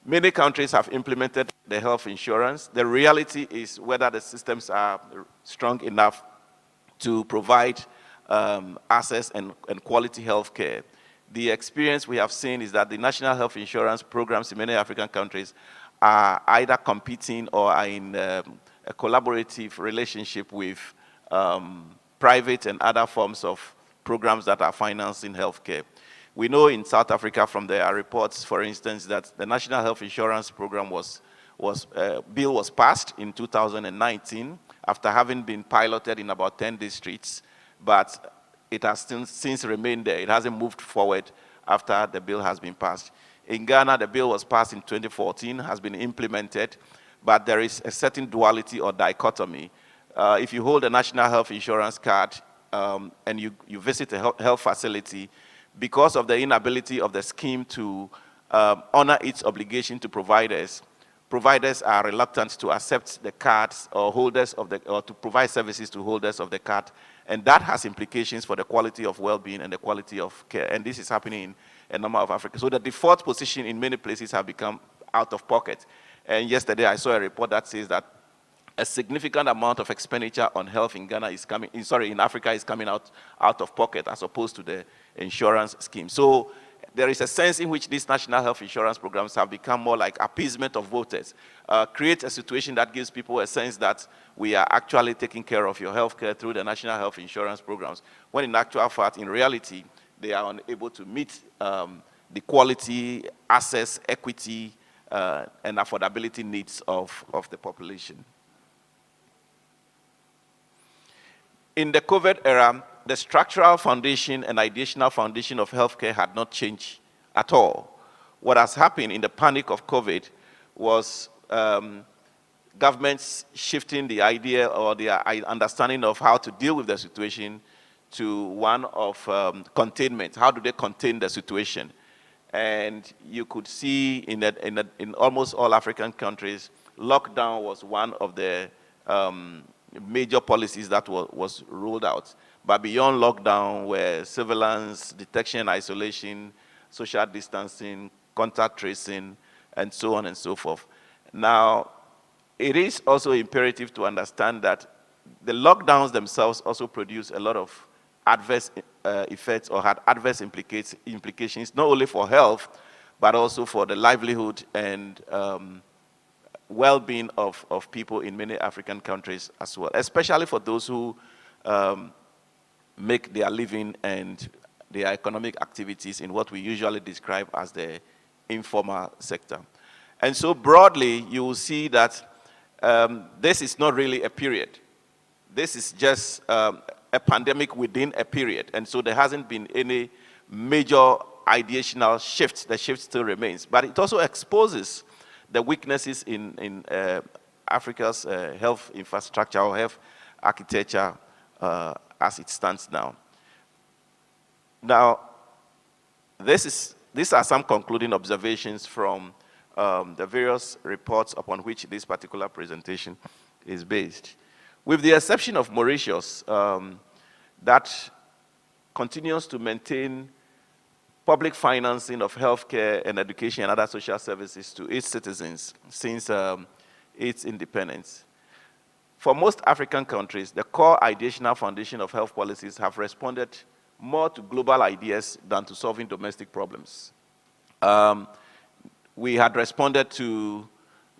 Many countries have implemented the health insurance. The reality is whether the systems are strong enough to provide access and quality health care. The experience we have seen is that the national health insurance programs in many African countries are either competing or are in a collaborative relationship with private and other forms of programs that are financing healthcare. We know in South Africa from their reports, for instance, that the National Health Insurance Program bill was passed in 2019 after having been piloted in about 10 districts, but it has since remained there. It hasn't moved forward after the bill has been passed. In Ghana, the bill was passed in 2014, has been implemented, but there is a certain duality or dichotomy. If you hold a National Health Insurance card and you visit a health facility, because of the inability of the scheme to honor its obligation to providers, providers are reluctant to accept the cards or holders of the, or to provide services to holders of the card. And that has implications for the quality of well-being and the quality of care. And this is happening in a number of Africa. So the default position in many places have become out of pocket. And yesterday I saw a report that says that a significant amount of expenditure on health in Ghana is coming, in Africa is coming out of pocket as opposed to the insurance scheme. So there is a sense in which these national health insurance programs have become more like appeasement of voters, create a situation that gives people a sense that we are actually taking care of your health care through the national health insurance programs, when in actual fact, in reality, they are unable to meet the quality, access, equity, and affordability needs of the population. In the COVID era, the structural foundation and ideational foundation of healthcare had not changed at all. What has happened in the panic of COVID was governments shifting the idea or their understanding of how to deal with the situation to one of containment. How do they contain the situation? And you could see in almost all African countries, lockdown was one of the major policies that was rolled out. But beyond lockdown were surveillance, detection, isolation, social distancing, contact tracing, and so on and so forth. Now, it is also imperative to understand that the lockdowns themselves also produce a lot of adverse effects or had adverse implications, not only for health, but also for the livelihood and well-being of people in many African countries as well, especially for those who make their living and their economic activities in what we usually describe as the informal sector. And so broadly, you will see that this is not really a period. This is just a pandemic within a period. And so there hasn't been any major ideational shift. The shift still remains. But it also exposes the weaknesses in Africa's health infrastructure or health architecture as it stands now. Now, these are some concluding observations from the various reports upon which this particular presentation is based. With the exception of Mauritius, that continues to maintain public financing of healthcare and education and other social services to its citizens since its independence. For most African countries, the core ideational foundation of health policies have responded more to global ideas than to solving domestic problems. We had responded to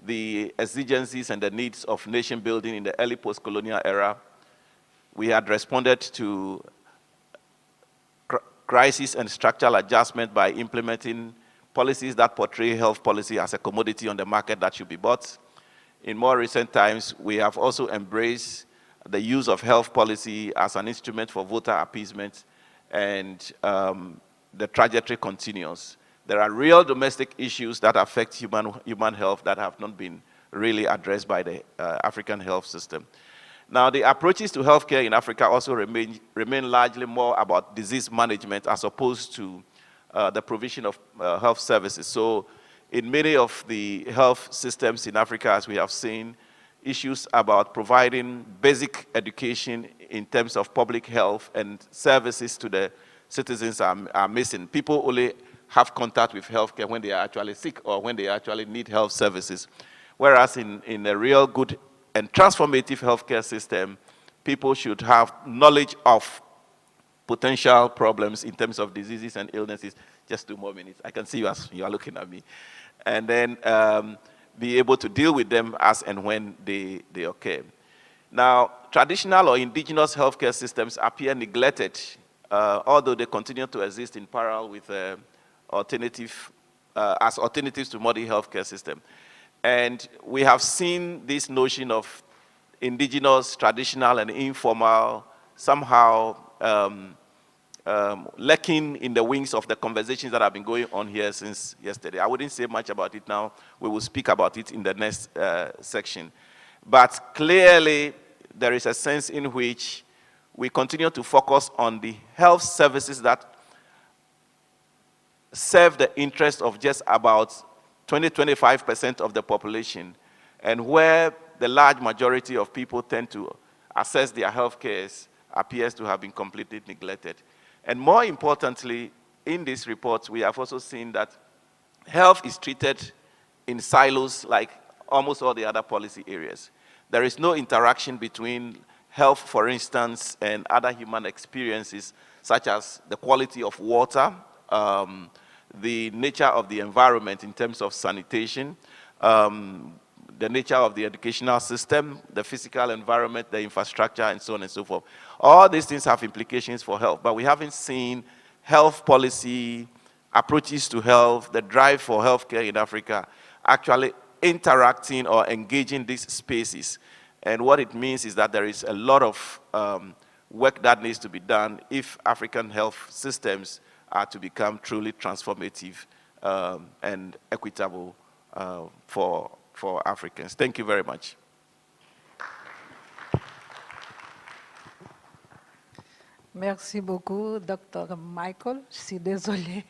the exigencies and the needs of nation building in the early post-colonial era. We had responded to crisis and structural adjustment by implementing policies that portray health policy as a commodity on the market that should be bought. In more recent times, we have also embraced the use of health policy as an instrument for voter appeasement, and the trajectory continues. There are real domestic issues that affect human health that have not been really addressed by the African health system. Now, the approaches to healthcare in Africa also remain largely more about disease management as opposed to the provision of health services. So in many of the health systems in Africa, as we have seen, issues about providing basic education in terms of public health and services to the citizens are missing. People only have contact with healthcare when they are actually sick or when they actually need health services. Whereas in a real good and transformative healthcare system, people should have knowledge of potential problems in terms of diseases and illnesses. Just 2 more minutes. I can see you as you are looking at me. And then be able to deal with them as and when they occur. Now, traditional or indigenous healthcare systems appear neglected, although they continue to exist in parallel with as alternatives to modern healthcare system. And we have seen this notion of indigenous, traditional, and informal somehow lacking in the wings of the conversations that have been going on here since yesterday. I wouldn't say much about it now. We will speak about it in the next section. But clearly, there is a sense in which we continue to focus on the health services that serve the interest of just about 20-25% of the population, and where the large majority of people tend to access their health care appears to have been completely neglected. And more importantly, in this report, we have also seen that health is treated in silos like almost all the other policy areas. There is no interaction between health, for instance, and other human experiences, such as the quality of water, the nature of the environment in terms of sanitation, the nature of the educational system, the physical environment, the infrastructure, and so on and so forth. All these things have implications for health, but we haven't seen health policy, approaches to health, the drive for healthcare in Africa actually interacting or engaging these spaces. And what it means is that there is a lot of work that needs to be done if African health systems are to become truly transformative and equitable for Africans. Thank you very much. Merci beaucoup, Dr. Michael. Je suis désolée.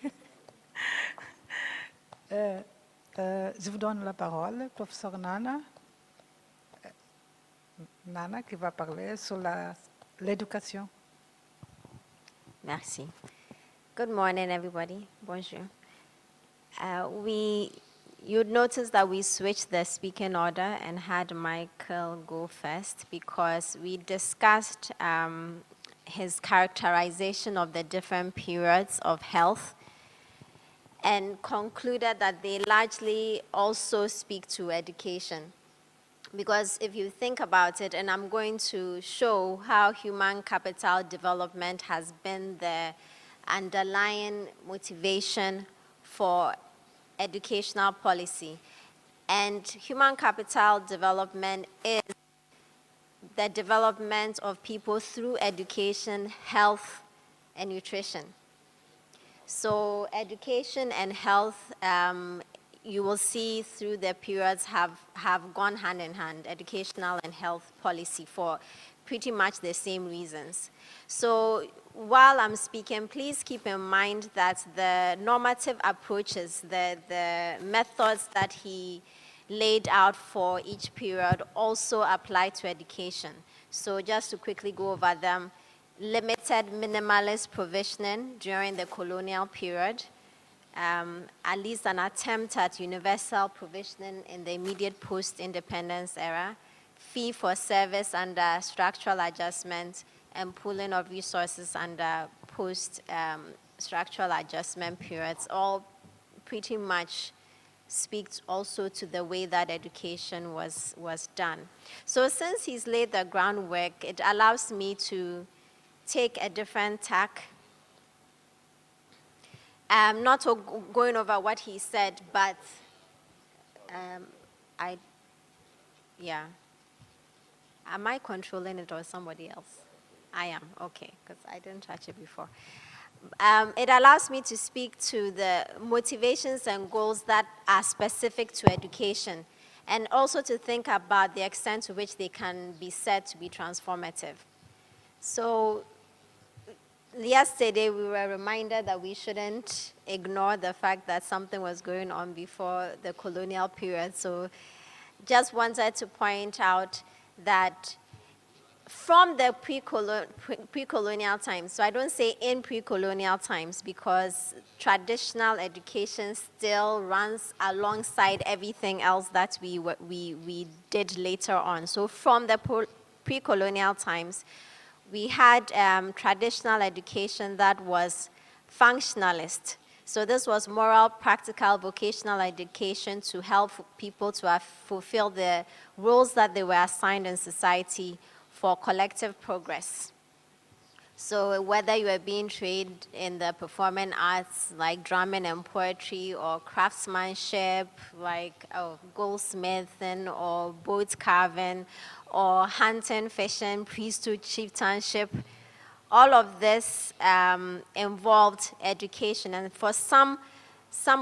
Je vous donne la parole, professeur Nana. Nana qui va parler sur l'éducation. Merci. Good morning, everybody. Bonjour. You'd notice that we switched the speaking order and had Michael go first because we discussed his characterization of the different periods of health and concluded that they largely also speak to education. Because if you think about it, and I'm going to show how human capital development has been the underlying motivation for educational policy. And human capital development is the development of people through education, health, and nutrition. So education and health, you will see through the periods have gone hand in hand, educational and health policy, for pretty much the same reasons. So while I'm speaking, please keep in mind that the normative approaches, the methods that he laid out for each period also apply to education. So just to quickly go over them, limited minimalist provisioning during the colonial period, at least an attempt at universal provisioning in the immediate post-independence era, fee for service under structural adjustment, and pooling of resources under post-structural adjustment periods, all pretty much speaks also to the way that education was done. So since he's laid the groundwork, it allows me to take a different tack. Not going over what he said, but Am I controlling it or somebody else? I am, okay, because I didn't touch it before. It allows me to speak to the motivations and goals that are specific to education, and also to think about the extent to which they can be said to be transformative. So yesterday we were reminded that we shouldn't ignore the fact that something was going on before the colonial period. So just wanted to point out that from the pre-colonial times, so I don't say in pre-colonial times because traditional education still runs alongside everything else that we did later on. So from the pre-colonial times, we had traditional education that was functionalist. So this was moral, practical, vocational education to help people to fulfill the roles that they were assigned in society for collective progress. So whether you are being trained in the performing arts like drumming and poetry, or craftsmanship like goldsmithing or boat carving, or hunting, fishing, priesthood, chieftainship, all of this involved education. And for some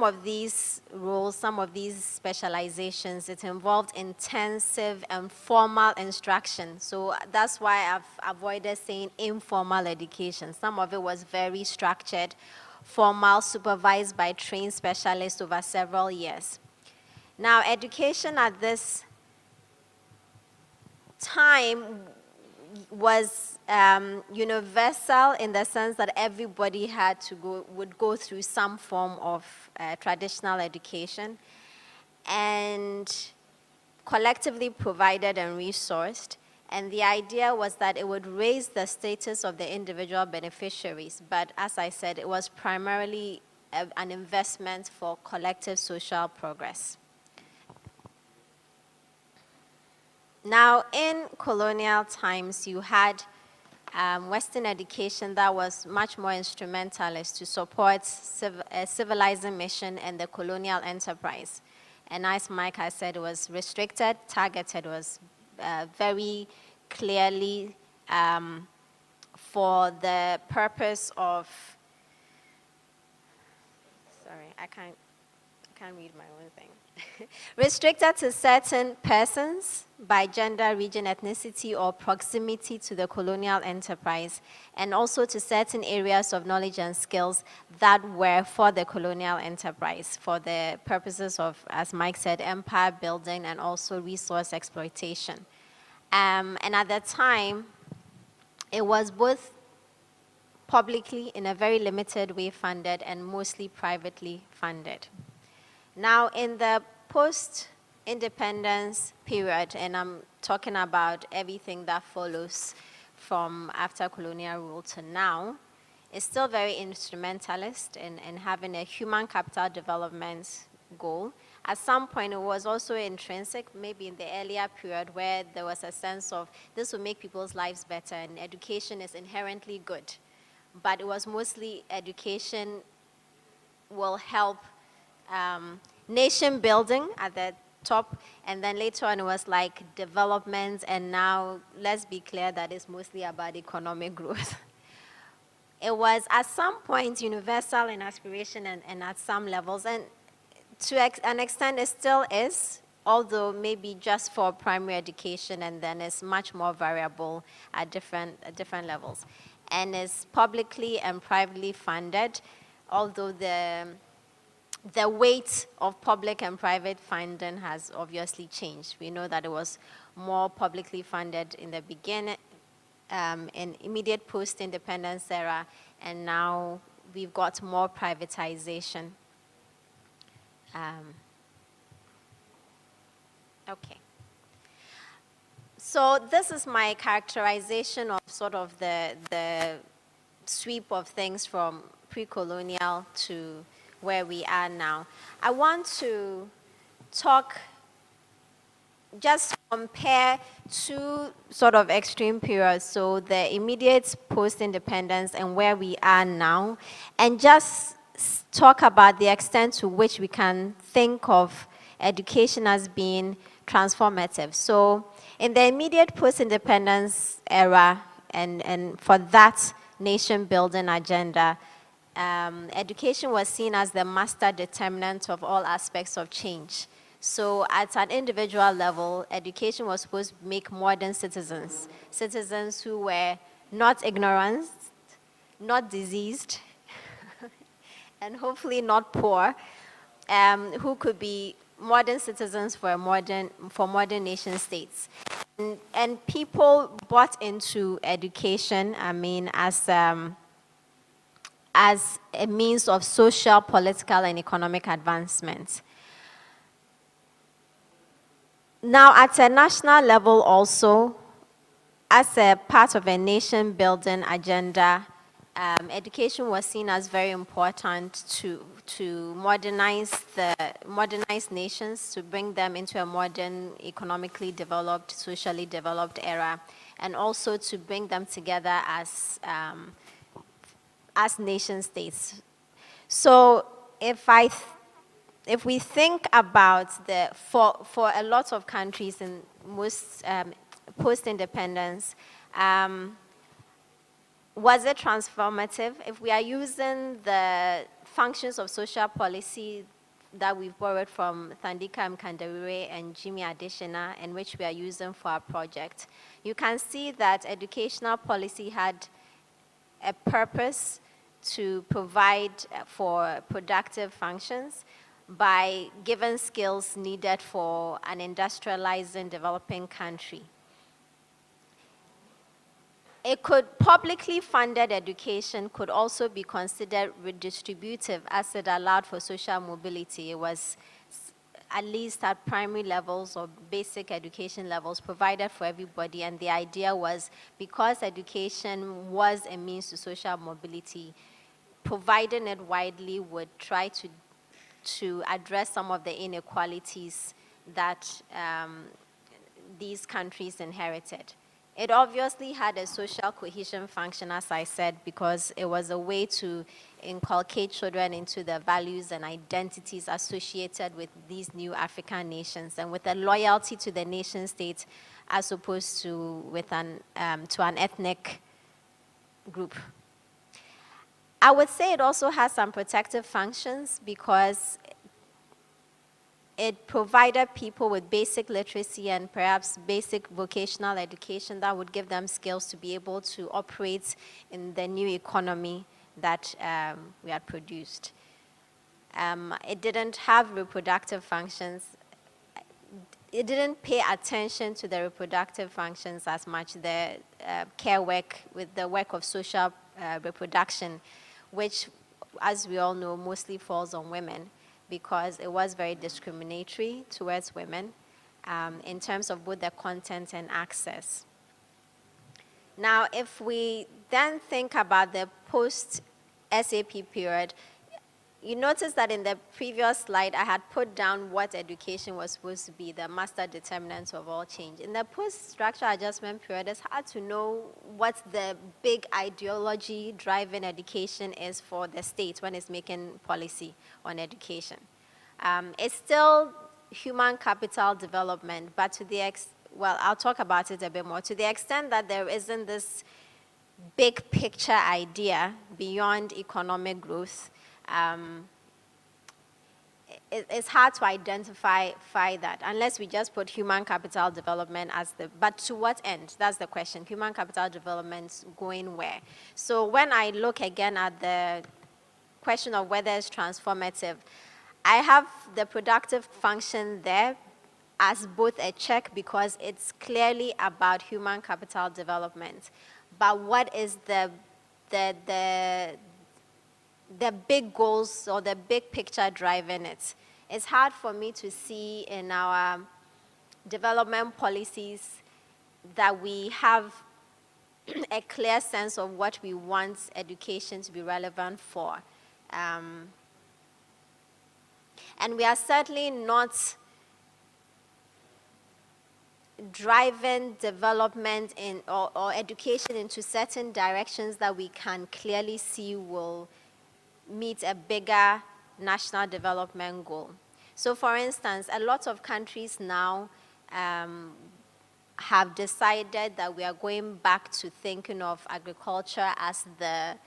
of these roles, some of these specializations, it involved intensive and formal instruction. So that's why I've avoided saying informal education. Some of it was very structured, formal, supervised by trained specialists over several years. Now, education at this time was universal in the sense that everybody would go through some form of traditional education, and collectively provided and resourced. And the idea was that it would raise the status of the individual beneficiaries. But as I said, it was primarily an investment for collective social progress. Now, in colonial times, you had Western education that was much more instrumentalist to support a civilizing mission and the colonial enterprise. And as Mike has said, it was restricted, targeted, was very clearly for the purpose of, sorry, I can't read my own thing. Restricted to certain persons by gender, region, ethnicity, or proximity to the colonial enterprise, and also to certain areas of knowledge and skills that were for the colonial enterprise, for the purposes of, as Mike said, empire building and also resource exploitation. And at the time, it was both publicly, in a very limited way, funded and mostly privately funded. Now, in the post-independence period, and I'm talking about everything that follows from after colonial rule to now, it's still very instrumentalist in having a human capital development goal. At some point, it was also intrinsic, maybe in the earlier period, where there was a sense of this will make people's lives better, and education is inherently good. But it was mostly education will help nation building at the top, and then later on it was like development, and now let's be clear that it's mostly about economic growth. It was at some point universal in aspiration and at some levels, and to an extent it still is, although maybe just for primary education, and then it's much more variable at different levels. And it's publicly and privately funded, although the weight of public and private funding has obviously changed. We know that it was more publicly funded in the beginning, in immediate post-independence era, and now we've got more privatization. Okay. So this is my characterization of sort of the sweep of things from pre-colonial to where we are now. I want to just compare two sort of extreme periods, so the immediate post-independence and where we are now, and just talk about the extent to which we can think of education as being transformative. So in the immediate post-independence era, and for that nation-building agenda, education was seen as the master determinant of all aspects of change. So at an individual level, education was supposed to make modern citizens, citizens who were not ignorant, not diseased, and hopefully not poor, who could be modern citizens for modern nation states. And people bought into education, I mean, as a means of social, political, and economic advancement. Now, at a national level also, as a part of a nation-building agenda, education was seen as very important to modernize nations, to bring them into a modern, economically developed, socially developed era, and also to bring them together as nation states. So if we think about for a lot of countries in most post-independence, was it transformative? If we are using the functions of social policy that we've borrowed from Thandika Mkandawire and Jimmy Adeshina, and which we are using for our project, you can see that educational policy had a purpose to provide for productive functions, by given skills needed for an industrializing developing country. Publicly funded education could also be considered redistributive as it allowed for social mobility. It was at least at primary levels or basic education levels provided for everybody, and the idea was because education was a means to social mobility, providing it widely would try to address some of the inequalities that these countries inherited. It obviously had a social cohesion function, as I said, because it was a way to inculcate children into the values and identities associated with these new African nations and with a loyalty to the nation state as opposed to with an ethnic group. I would say it also has some protective functions because it provided people with basic literacy and perhaps basic vocational education that would give them skills to be able to operate in the new economy that we had produced. It didn't have reproductive functions. It didn't pay attention to the reproductive functions as much, the care work with the work of social reproduction, which, as we all know, mostly falls on women, because it was very discriminatory towards women in terms of both the content and access. Now, if we then think about the post-SAP period, you notice that in the previous slide, I had put down what education was supposed to be, the master determinant of all change. In the post-structural adjustment period, it's hard to know what the big ideology driving education is for the state when it's making policy on education. It's still human capital development, but to the well, I'll talk about it a bit more. To the extent that there isn't this big picture idea beyond economic growth, it's hard to identify that unless we just put human capital development as but to what end? That's the question. Human capital development going where? So when I look again at the question of whether it's transformative, I have the productive function there as both a check because it's clearly about human capital development. But what is the big goals or the big picture driving it? It's hard for me to see in our development policies that we have a clear sense of what we want education to be relevant for. And we are certainly not driving development or education into certain directions that we can clearly see will meet a bigger national development goal. So for instance, a lot of countries now have decided that we are going back to thinking of agriculture as the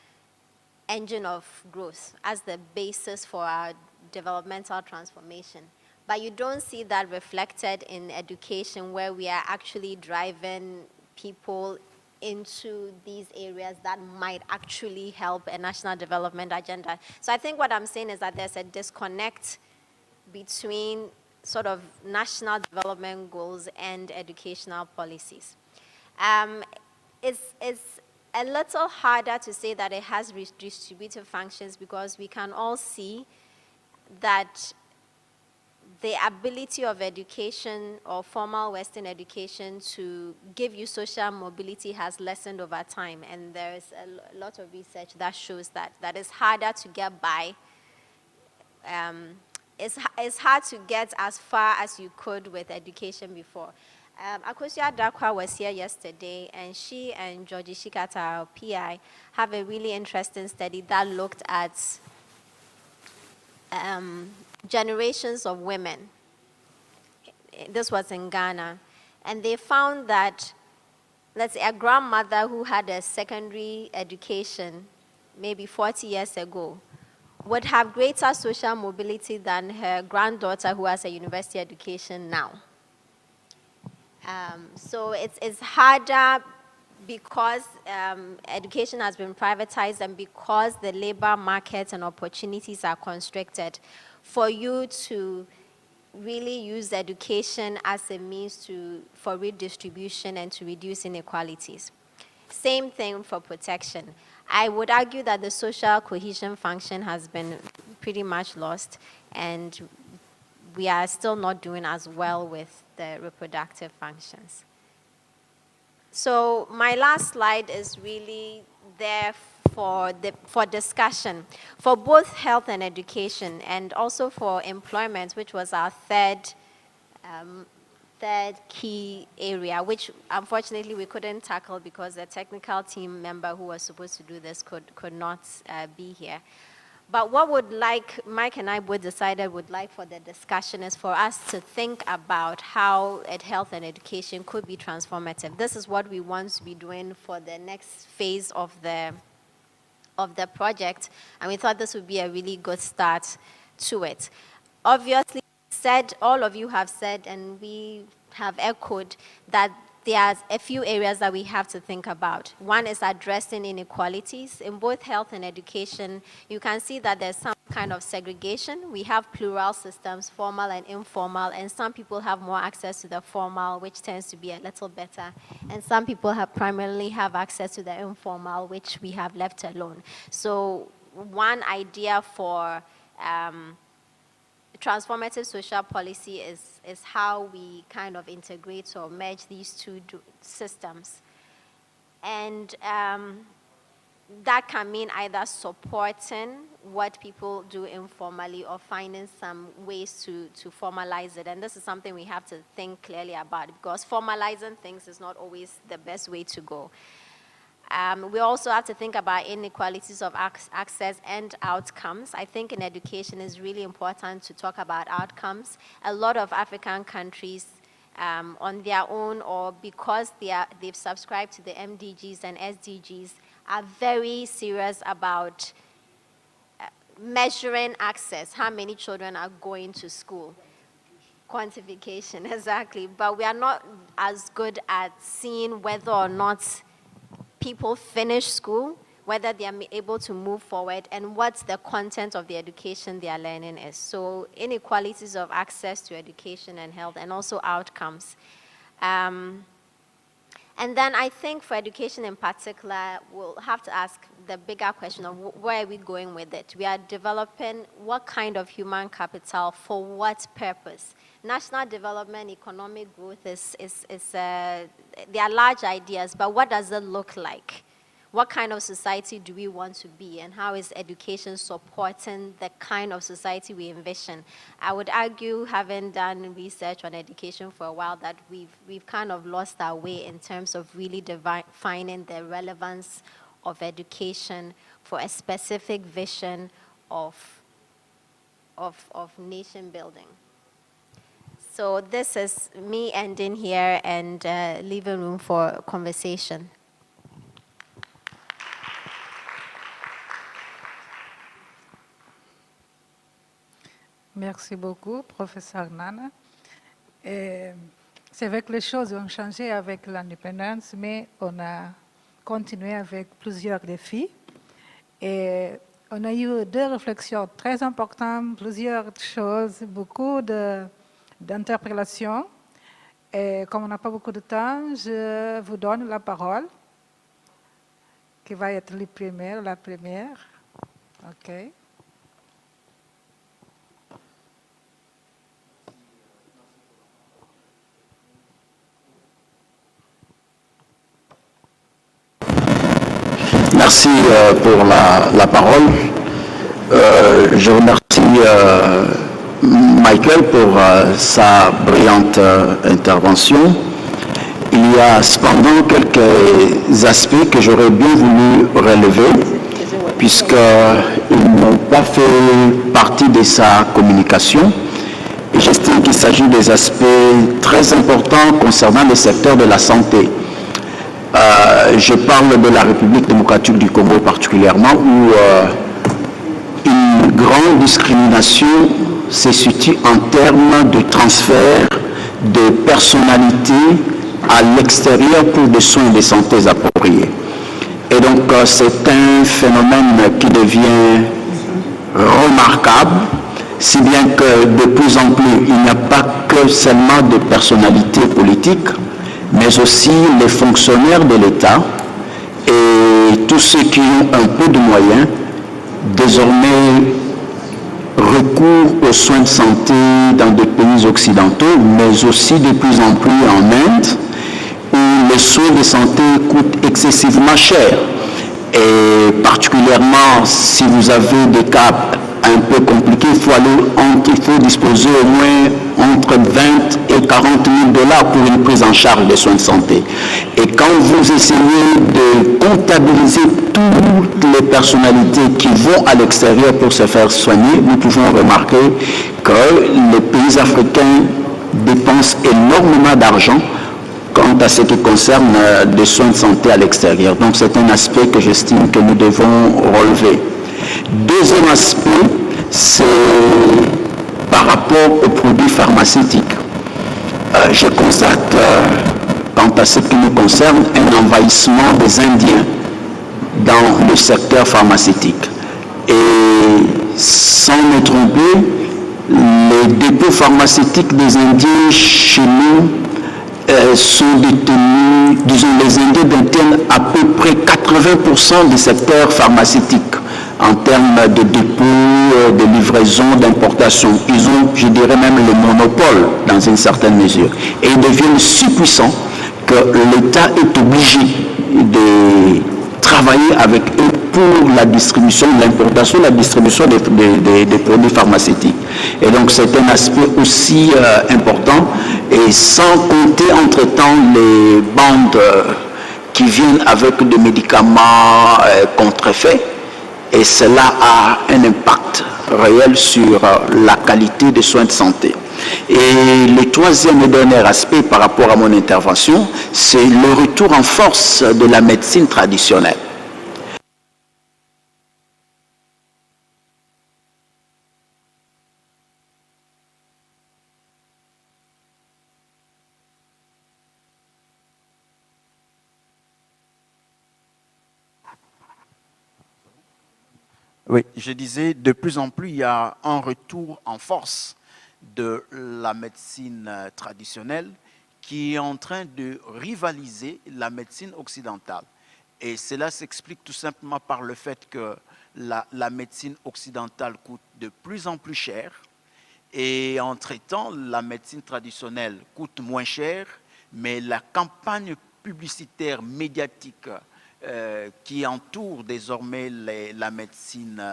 engine of growth, as the basis for our developmental transformation. But you don't see that reflected in education where we are actually driving people into these areas that might actually help a national development agenda. So I think what I'm saying is that there's a disconnect between sort of national development goals and educational policies. It's a little harder to say that it has redistributive functions because we can all see that the ability of education or formal Western education to give you social mobility has lessened over time. And there's a lot of research that shows that it's harder to get by. It's hard to get as far as you could with education before. Akua was here yesterday, and she and Georgie Shikata, our PI, have a really interesting study that looked at generations of women. This was in Ghana. And they found that, let's say, a grandmother who had a secondary education maybe 40 years ago would have greater social mobility than her granddaughter who has a university education now. So it's harder because education has been privatized and because the labor markets and opportunities are constricted, for you to really use education as a means for redistribution and to reduce inequalities. Same thing for protection. I would argue that the social cohesion function has been pretty much lost, and we are still not doing as well with the reproductive functions. So my last slide is really there for discussion for both health and education, and also for employment, which was our third key area, which unfortunately we couldn't tackle because the technical team member who was supposed to do this could not be here. But what Mike and I both decided would like for the discussion is for us to think about how health and education could be transformative. This is what we want to be doing for the next phase of the project, and we thought this would be a really good start to it. Obviously, all of you have said, and we have echoed, that there are a few areas that we have to think about. One is addressing inequalities. In both health and education, you can see that there's some kind of segregation. We have plural systems, formal and informal, and some people have more access to the formal, which tends to be a little better, and some people primarily have access to the informal, which we have left alone. So one idea for transformative social policy is how we kind of integrate or merge these two systems. And that can mean either supporting what people do informally or finding some ways to formalize it. And this is something we have to think clearly about, because formalizing things is not always the best way to go. We also have to think about inequalities of access and outcomes. I think in education it's really important to talk about outcomes. A lot of African countries on their own, or because they've subscribed to the MDGs and SDGs, are very serious about measuring access, how many children are going to school. Quantification, exactly. But we are not as good at seeing whether or not people finish school, whether they are able to move forward, and what the content of the education they are learning is. So inequalities of access to education and health, and also outcomes. And then I think for education in particular, we'll have to ask the bigger question of where are we going with it? We are developing what kind of human capital for what purpose? National development, economic growth they are large ideas, but what does it look like? What kind of society do we want to be, and how is education supporting the kind of society we envision? I would argue, having done research on education for a while, that we've kind of lost our way in terms of really defining the relevance of education for a specific vision of nation building. So this is me ending here and leaving room for conversation. Merci beaucoup, professeur Nana. C'est vrai que les choses ont changé avec l'indépendance, mais on a continué avec plusieurs défis. Et on a eu deux réflexions très importantes, plusieurs choses, beaucoup d'interpellations. Et comme on n'a pas beaucoup de temps, je vous donne la parole, qui va être la première. OK. Merci pour la parole. Je remercie Michael pour sa brillante intervention. Il y a cependant quelques aspects que j'aurais bien voulu relever, puisqu'ils n'ont pas fait partie de sa communication. Et j'estime qu'il s'agit des aspects très importants concernant le secteur de la santé. Je parle de la République démocratique du Congo particulièrement, où une grande discrimination se situe en termes de transfert de personnalités à l'extérieur pour des soins de santé appropriés. Et donc, c'est un phénomène qui devient remarquable, si bien que de plus en plus, il n'y a pas que seulement des personnalités politiques, mais aussi les fonctionnaires de l'État et tous ceux qui ont un peu de moyens, désormais recours aux soins de santé dans des pays occidentaux, mais aussi de plus en plus en Inde, où les soins de santé coûtent excessivement cher. Et particulièrement si vous avez des cas un peu compliqués, il faut disposer au moins entre 20 et 40 000 $ pour une prise en charge des soins de santé. Et quand vous essayez de comptabiliser toutes les personnalités qui vont à l'extérieur pour se faire soigner, nous pouvons remarquer que les pays africains dépensent énormément d'argent quant à ce qui concerne des soins de santé à l'extérieur. Donc c'est un aspect que j'estime que nous devons relever. Deuxième aspect, c'est par rapport aux produits pharmaceutiques. Je constate, quant à ce qui nous concerne, un envahissement des Indiens dans le secteur pharmaceutique. Et sans me tromper, les dépôts pharmaceutiques des Indiens chez nous sont détenus, disons, les Indiens détiennent à peu près 80% du secteur pharmaceutique en termes de dépôts, de livraison, d'importation. Ils ont, je dirais même, le monopole dans une certaine mesure. Et ils deviennent si puissants que l'État est obligé de travailler avec eux pour la distribution, l'importation, la distribution des produits pharmaceutiques. Et donc c'est un aspect aussi important, et sans compter entre-temps les bandes qui viennent avec des médicaments contrefaits, et cela a un impact réel sur la qualité des soins de santé. Et le troisième et dernier aspect par rapport à mon intervention, c'est le retour en force de la médecine traditionnelle. Oui, je disais, de plus en plus, il y a un retour en force de la médecine traditionnelle qui est en train de rivaliser la médecine occidentale. Et cela s'explique tout simplement par le fait que la médecine occidentale coûte de plus en plus cher, et en traitant, la médecine traditionnelle coûte moins cher, mais la campagne publicitaire médiatique qui entoure désormais la médecine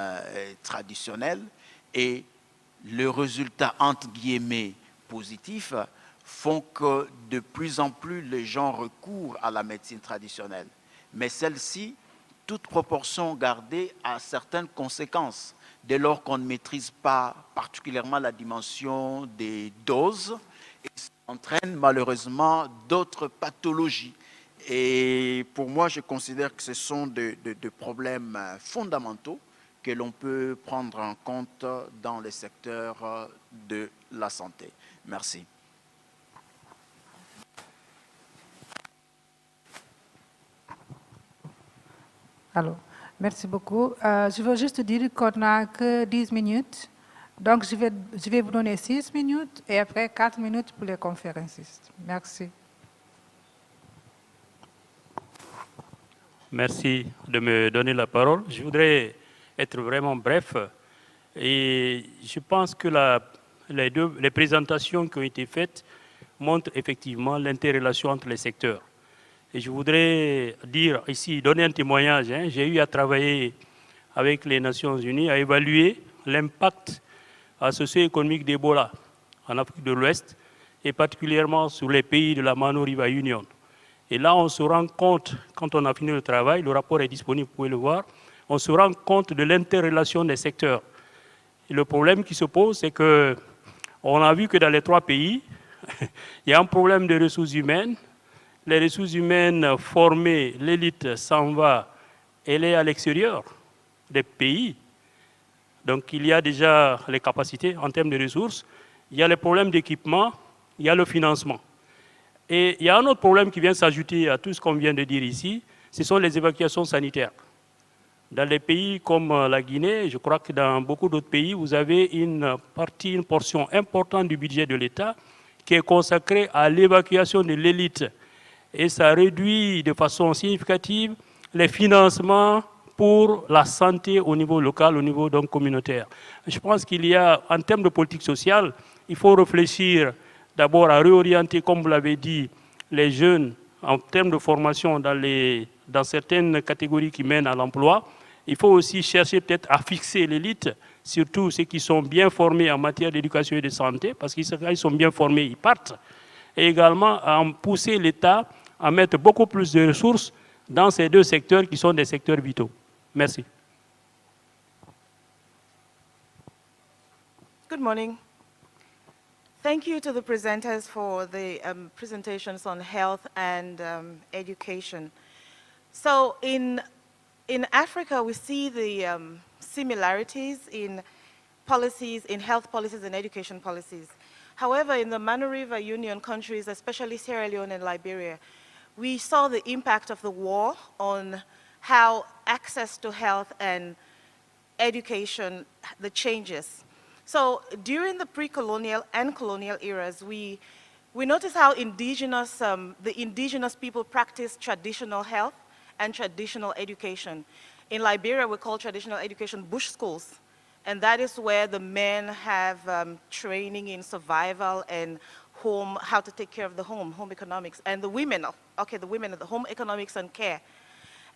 traditionnelle et le résultat entre guillemets positif font que de plus en plus les gens recourent à la médecine traditionnelle. Mais celle-ci, toute proportion gardée, a certaines conséquences dès lors qu'on ne maîtrise pas particulièrement la dimension des doses, et ça entraîne malheureusement d'autres pathologies. Et pour moi, je considère que ce sont des problèmes fondamentaux que l'on peut prendre en compte dans le secteur de la santé. Merci. Alors, merci beaucoup. Je veux juste dire qu'on n'a que 10 minutes. Donc, je vais vous donner 6 minutes et après 4 minutes pour les conférencistes. Merci. Merci de me donner la parole. Je voudrais être vraiment bref. Et je pense que les présentations qui ont été faites montrent effectivement l'interrelation entre les secteurs. Et je voudrais dire ici, donner un témoignage. J'ai eu à travailler avec les Nations Unies, à évaluer l'impact socio-économique d'Ebola en Afrique de l'Ouest et particulièrement sur les pays de la Mano River Union. Et là, on se rend compte, quand on a fini le travail, le rapport est disponible, vous pouvez le voir, on se rend compte de l'interrelation des secteurs. Et le problème qui se pose, c'est qu'on a vu que dans les 3 pays, il y a un problème de ressources humaines. Les ressources humaines formées, l'élite s'en va, elle est à l'extérieur des pays. Donc il y a déjà les capacités en termes de ressources, il y a les problèmes d'équipement, il y a le financement. Et il y a un autre problème qui vient s'ajouter à tout ce qu'on vient de dire ici, ce sont les évacuations sanitaires. Dans les pays comme la Guinée, je crois que dans beaucoup d'autres pays, vous avez une portion importante du budget de l'État qui est consacrée à l'évacuation de l'élite. Et ça réduit de façon significative les financements pour la santé au niveau local, au niveau donc communautaire. Je pense qu'il y a, en termes de politique sociale, il faut réfléchir d'abord à réorienter, comme vous l'avez dit, les jeunes en termes de formation dans certaines catégories qui mènent à l'emploi. Il faut aussi chercher peut-être à fixer l'élite, surtout ceux qui sont bien formés en matière d'éducation et de santé, parce qu'ils sont bien formés, ils partent. Et également à pousser l'État à mettre beaucoup plus de ressources dans ces deux secteurs qui sont des secteurs vitaux. Merci. Good morning. Thank you to the presenters for the presentations on health and education. So in Africa, we see the similarities in policies, in health policies and education policies. However, in the Manu River Union countries, especially Sierra Leone and Liberia, we saw the impact of the war on how access to health and education, the changes. So during the pre-colonial and colonial eras, we noticed how the indigenous people practiced traditional health and traditional education. In Liberia, we call traditional education bush schools. And that is where the men have training in survival and home, how to take care of the home economics. And the women, the women of the home economics and care.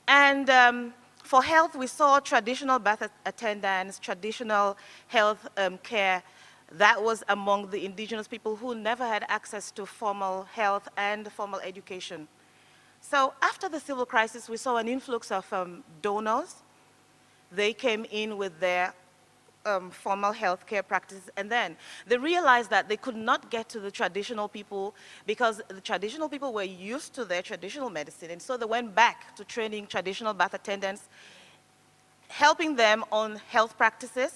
And for health, we saw traditional birth attendants, traditional health care. That was among the indigenous people who never had access to formal health and formal education. So after the civil crisis, we saw an influx of donors. They came in with their formal healthcare practices, and then they realized that they could not get to the traditional people because the traditional people were used to their traditional medicine, and so they went back to training traditional birth attendants, helping them on health practices,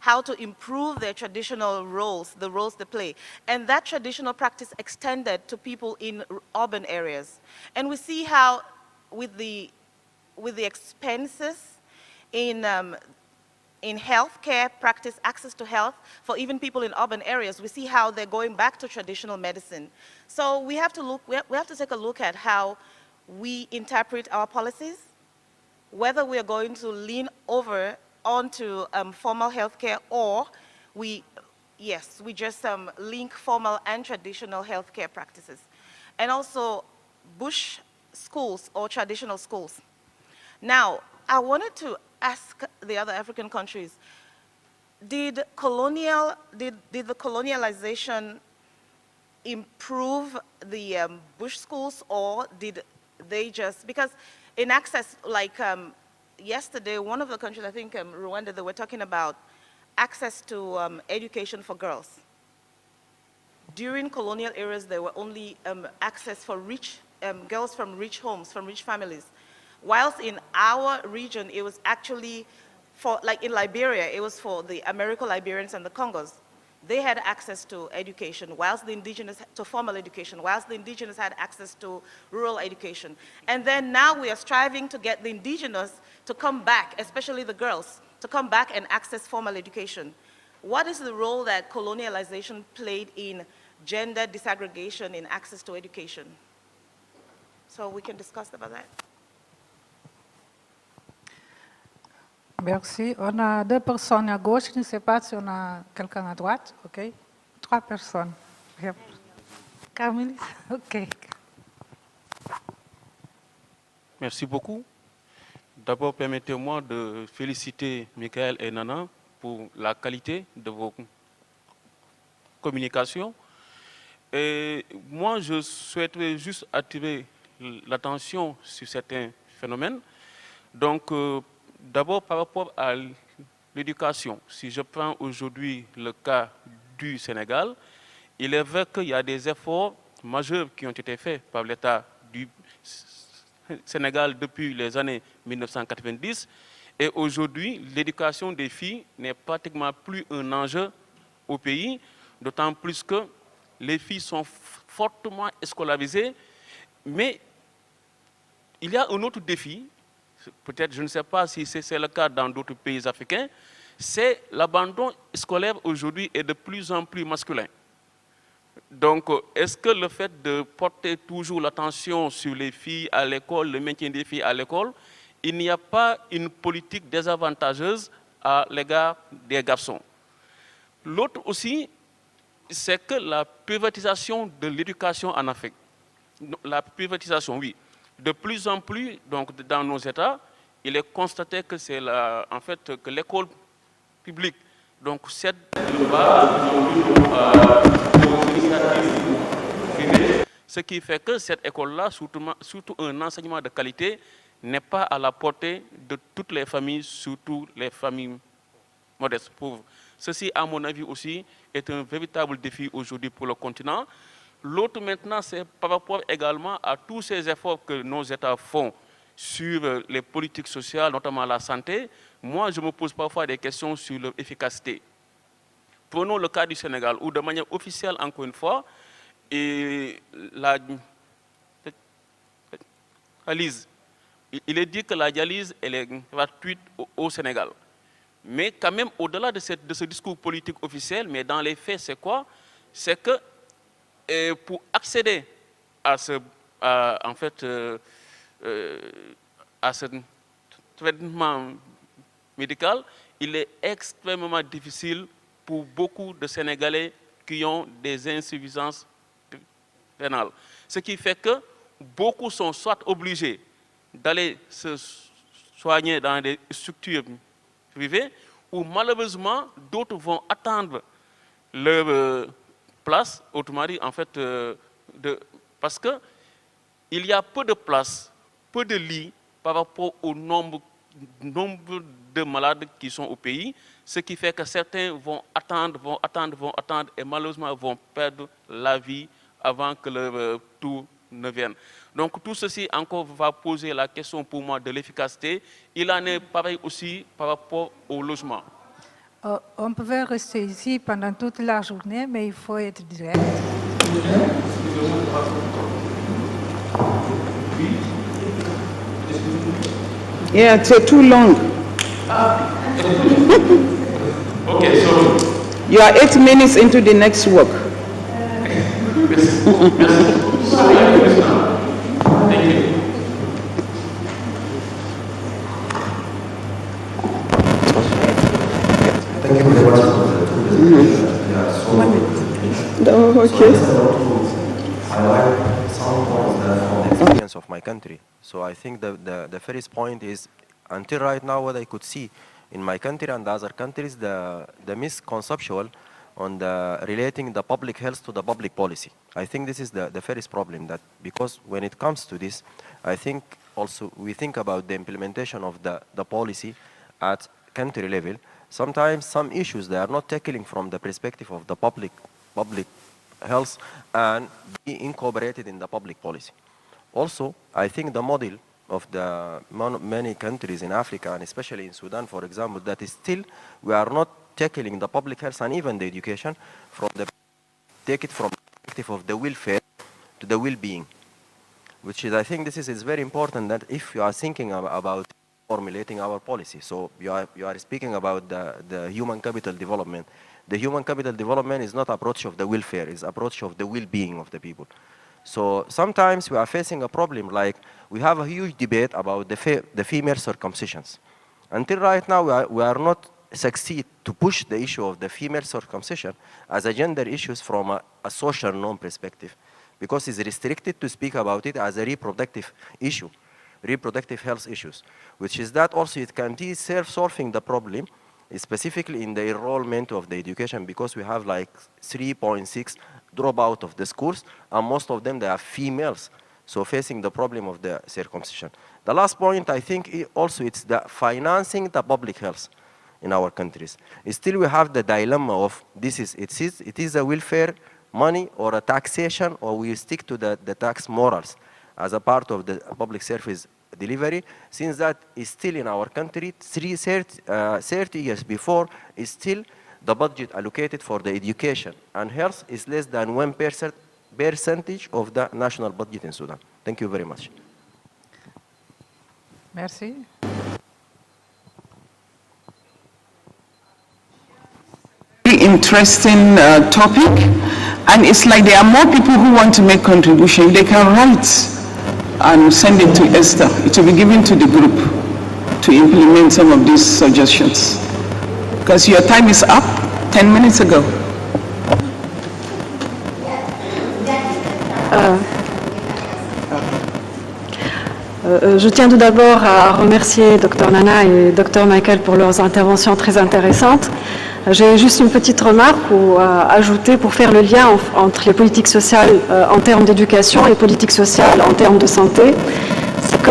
how to improve their traditional roles, the roles they play. And that traditional practice extended to people in urban areas. And we see how with the expenses in healthcare practice, access to health, for even people in urban areas, we see how they're going back to traditional medicine. So we have to take a look at how we interpret our policies, whether we are going to lean over onto formal healthcare or we just link formal and traditional healthcare practices. And also bush schools or traditional schools. Now, I wanted to ask the other African countries, did the colonialization improve the bush schools, or did they just, because in access, like yesterday, one of the countries, I think Rwanda, they were talking about access to education for girls. During colonial eras, there were only access for rich girls from rich homes, from rich families. Whilst in our region, it was actually for, like in Liberia, it was for the Americo-Liberians and the Congos. They had access to education, whilst the indigenous, to formal education, whilst the indigenous had access to rural education. And then now we are striving to get the indigenous to come back, especially the girls, to come back and access formal education. What is the role that colonialization played in gender disaggregation in access to education? So we can discuss about that. Merci. On a 2 personnes à gauche. Je ne sais pas si on a quelqu'un à droite. OK. 3 personnes. Carmelis? OK. Merci beaucoup. D'abord, permettez-moi de féliciter Michael et Nana pour la qualité de vos communications. Et moi, je souhaiterais juste attirer l'attention sur certains phénomènes. Donc, d'abord, par rapport à l'éducation, si je prends aujourd'hui le cas du Sénégal, il est vrai qu'il y a des efforts majeurs qui ont été faits par l'État du Sénégal depuis les années 1990. Et aujourd'hui, l'éducation des filles n'est pratiquement plus un enjeu au pays, d'autant plus que les filles sont fortement scolarisées, mais il y a un autre défi, peut-être je ne sais pas si c'est le cas dans d'autres pays africains, c'est l'abandon scolaire aujourd'hui est de plus en plus masculin. Donc, est-ce que le fait de porter toujours l'attention sur les filles à l'école, le maintien des filles à l'école, il n'y a pas une politique désavantageuse à l'égard des garçons? L'autre aussi, c'est que la privatisation de l'éducation en Afrique, la privatisation, oui, de plus en plus, donc dans nos États, il est constaté que c'est en fait que l'école publique, donc cède le bas aux initiatives privées, ce qui fait que cette école-là, surtout un enseignement de qualité, n'est pas à la portée de toutes les familles, surtout les familles modestes, pauvres. Ceci, à mon avis aussi, est un véritable défi aujourd'hui pour le continent. L'autre maintenant, c'est par rapport également à tous ces efforts que nos États font sur les politiques sociales, notamment la santé. Moi, je me pose parfois des questions sur leur efficacité. Prenons le cas du Sénégal, où de manière officielle, encore une fois, et il est dit que la dialyse elle est gratuite au Sénégal. Mais quand même, au-delà de ce discours politique officiel, mais dans les faits, c'est quoi? C'est que pour accéder à ce traitement médical, il est extrêmement difficile pour beaucoup de Sénégalais qui ont des insuffisances rénales. Ce qui fait que beaucoup sont soit obligés d'aller se soigner dans des structures privées, ou malheureusement, d'autres vont attendre leur place, autrement dit, en fait, parce qu'il y a peu de places, peu de lits par rapport au nombre de malades qui sont au pays, ce qui fait que certains vont attendre, et malheureusement vont perdre la vie avant que leur tour ne vienne. Donc tout ceci encore va poser la question pour moi de l'efficacité. Il en est pareil aussi par rapport au logement. On pouvait rester ici pendant toute la journée, mais il faut être direct. Yeah, it's too long. Okay, so you are 8 minutes into the next work. Thank you. Thank you very much for the presentation. Yeah, so okay. I like some points that from the experience of my country. So I think the first point is, until right now, what I could see in my country and other countries, the misconception on relating the public health to the public policy. I think this is the first problem, that because when it comes to this, I think also we think about the implementation of the policy at country level. Sometimes some issues they are not tackling from the perspective of the public health and be incorporated in the public policy. Also, I think the model of the many countries in Africa, and especially in Sudan, for example, that is still we are not tackling the public health and even the education take it from the perspective of the welfare to the well-being, which is, I think this is very important, that if you are thinking about formulating our policy, so you are speaking about the human capital development. The human capital development is not approach of the welfare, it's approach of the well-being of the people. So sometimes we are facing a problem, like we have a huge debate about the female circumcisions. Until right now, we are not succeed to push the issue of the female circumcision as a gender issues from a social norm perspective, because it's restricted to speak about it as a reproductive issue, reproductive health issues, which is that also it can be self-solving the problem, specifically in the enrollment of the education, because we have like 3.6 dropout of the schools, and most of them they are females, so facing the problem of the circumcision. The last point, I think also it's the financing the public health in our countries. Still we have the dilemma of it is a welfare money or a taxation, or we stick to the tax morals as a part of the public service delivery, since that is still in our country 30 years before, is still the budget allocated for the education and health is less than 1% of the national budget in Sudan. Thank you very much. Merci. Very interesting topic, and it's like there are more people who want to make contribution. They can write and send it to Esther. It will be given to the group to implement some of these suggestions. Because your time is up 10 minutes ago. Je tiens tout d'abord à remercier Dr Nana et Dr Michael pour leurs interventions très intéressantes. J'ai juste une petite remarque à ajouter pour faire le lien entre les politiques sociales en termes d'éducation et les politiques sociales en termes de santé. C'est que,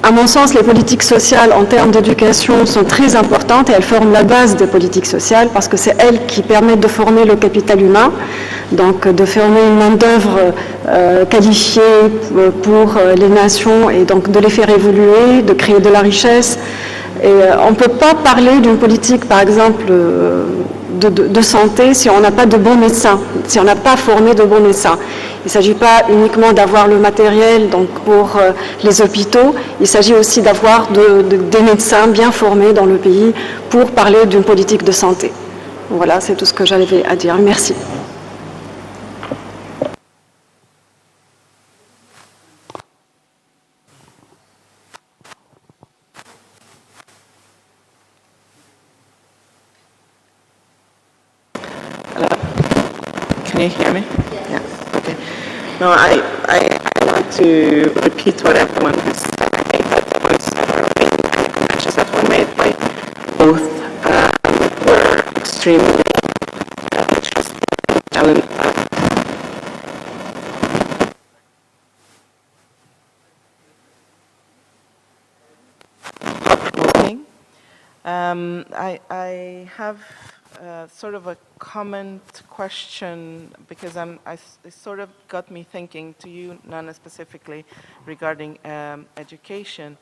à mon sens, les politiques sociales en termes d'éducation sont très importantes et elles forment la base des politiques sociales parce que c'est elles qui permettent de former le capital humain, donc de former une main-d'œuvre qualifiée pour les nations et donc de les faire évoluer, de créer de la richesse. Et on ne peut pas parler d'une politique, par exemple, de santé si on n'a pas de bons médecins, si on n'a pas formé de bons médecins. Il ne s'agit pas uniquement d'avoir le matériel donc, pour les hôpitaux, il s'agit aussi d'avoir des médecins bien formés dans le pays pour parler d'une politique de santé. Voilà, c'est tout ce que j'avais à dire. Merci. Can you hear me? Yes. Okay. No, I want to repeat what everyone has said. I think that the points that were made and the connections that were made by both were extremely interesting. Thought-provoking. I have sort of a comment question because it sort of got me thinking to you, Nana, specifically regarding education.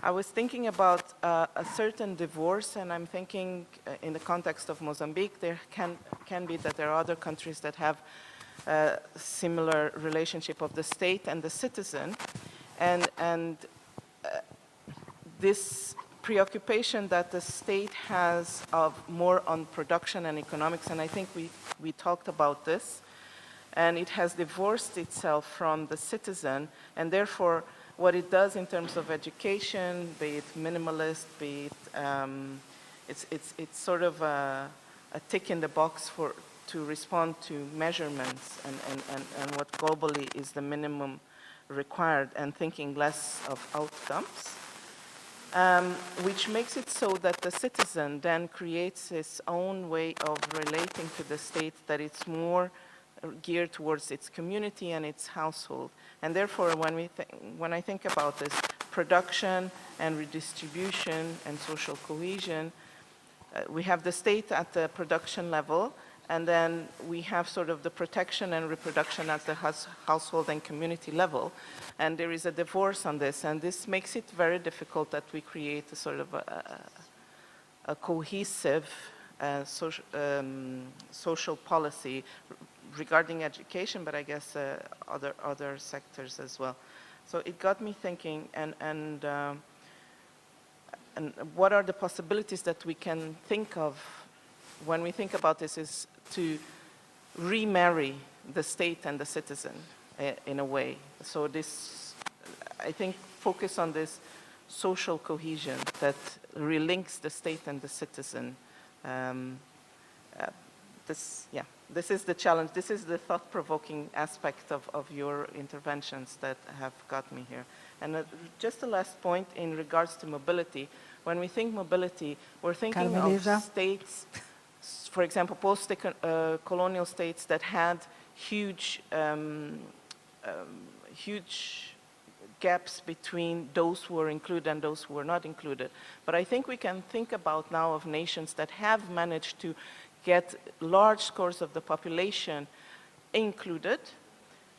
I was thinking about a certain divorce, and I'm thinking in the context of Mozambique, there can be that there are other countries that have a similar relationship of the state and the citizen, and this preoccupation that the state has of more on production and economics, and I think we talked about this, and it has divorced itself from the citizen, and therefore what it does in terms of education, be it minimalist, be it, it's sort of a tick in the box to respond to measurements and what globally is the minimum required, and thinking less of outcomes. Which makes it so that the citizen then creates his own way of relating to the state, that it's more geared towards its community and its household. And therefore, when I think about this, production and redistribution and social cohesion, we have the state at the production level, and then we have sort of the protection and reproduction at the household and community level. And there is a divorce on this, and this makes it very difficult that we create a sort of a cohesive social policy regarding education, but I guess other sectors as well. So it got me thinking, and what are the possibilities that we can think of when we think about this is to remarry the state and the citizen in a way. So this, I think, focus on this social cohesion that relinks the state and the citizen. This is the challenge. This is the thought-provoking aspect of your interventions that have got me here. And just the last point in regards to mobility. When we think mobility, we're thinking of states, for example, post-colonial states that had huge gaps between those who were included and those who were not included. But I think we can think about now of nations that have managed to get large scores of the population included.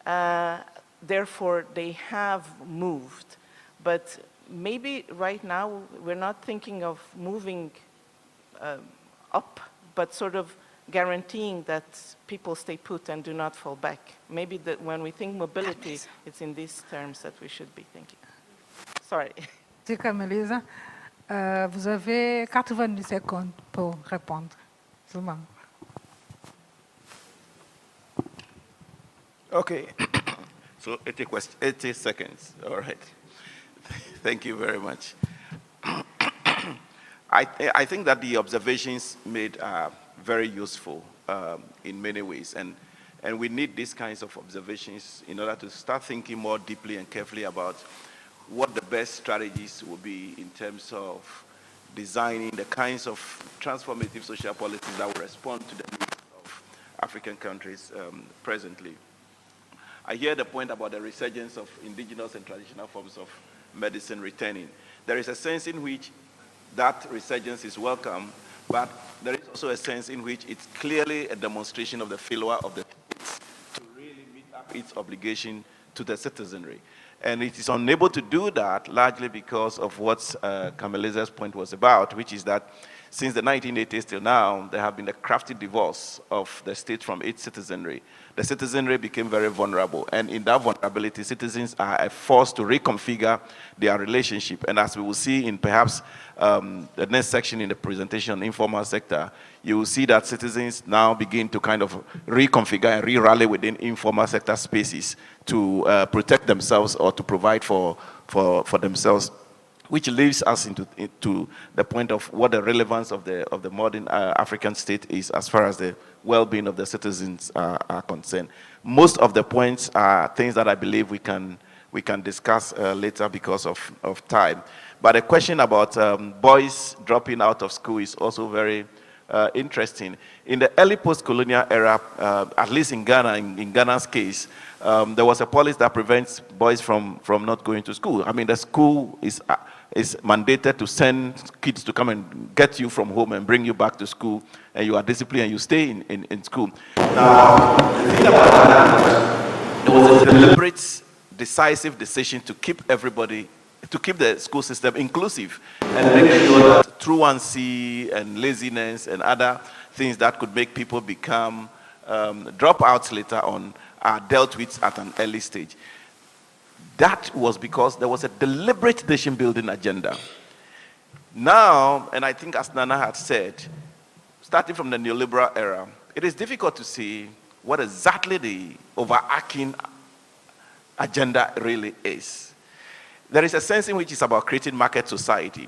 Therefore, they have moved. But maybe right now we're not thinking of moving up but sort of guaranteeing that people stay put and do not fall back. Maybe that when we think mobility, it's in these terms that we should be thinking. Sorry. Melissa, vous avez 90 secondes pour répondre. Okay. So 80 seconds. All right. Thank you very much. I think that the observations made are very useful in many ways. And we need these kinds of observations in order to start thinking more deeply and carefully about what the best strategies will be in terms of designing the kinds of transformative social policies that will respond to the needs of African countries presently. I hear the point about the resurgence of indigenous and traditional forms of medicine returning. There is a sense in which that resurgence is welcome, but there is also a sense in which it's clearly a demonstration of the failure of the states to really meet up its obligation to the citizenry. And it is unable to do that largely because of what Kameliza's point was about, which is that since the 1980s till now, there have been a crafty divorce of the state from its citizenry. The citizenry became very vulnerable, and in that vulnerability, citizens are forced to reconfigure their relationship. And as we will see in perhaps the next section in the presentation on the informal sector, you will see that citizens now begin to kind of reconfigure and re-rally within informal sector spaces to protect themselves or to provide for themselves, which leads us into the point of what the relevance of the modern African state is as far as the well-being of the citizens are concerned. Most of the points are things that I believe we can discuss later because of time. But a question about boys dropping out of school is also very interesting. In the early post-colonial era, at least in Ghana, in Ghana's case, there was a policy that prevents boys from not going to school. I mean, the school is mandated to send kids to come and get you from home and bring you back to school, and you are disciplined and you stay in school. Now, the thing about that, there was a deliberate, decisive decision to keep everybody, to keep the school system inclusive and make sure that truancy and laziness and other things that could make people become dropouts later on are dealt with at an early stage. That was because there was a deliberate nation-building agenda. Now, and I think as Nana had said, starting from the neoliberal era, it is difficult to see what exactly the overarching agenda really is. There is a sense in which it's about creating market society.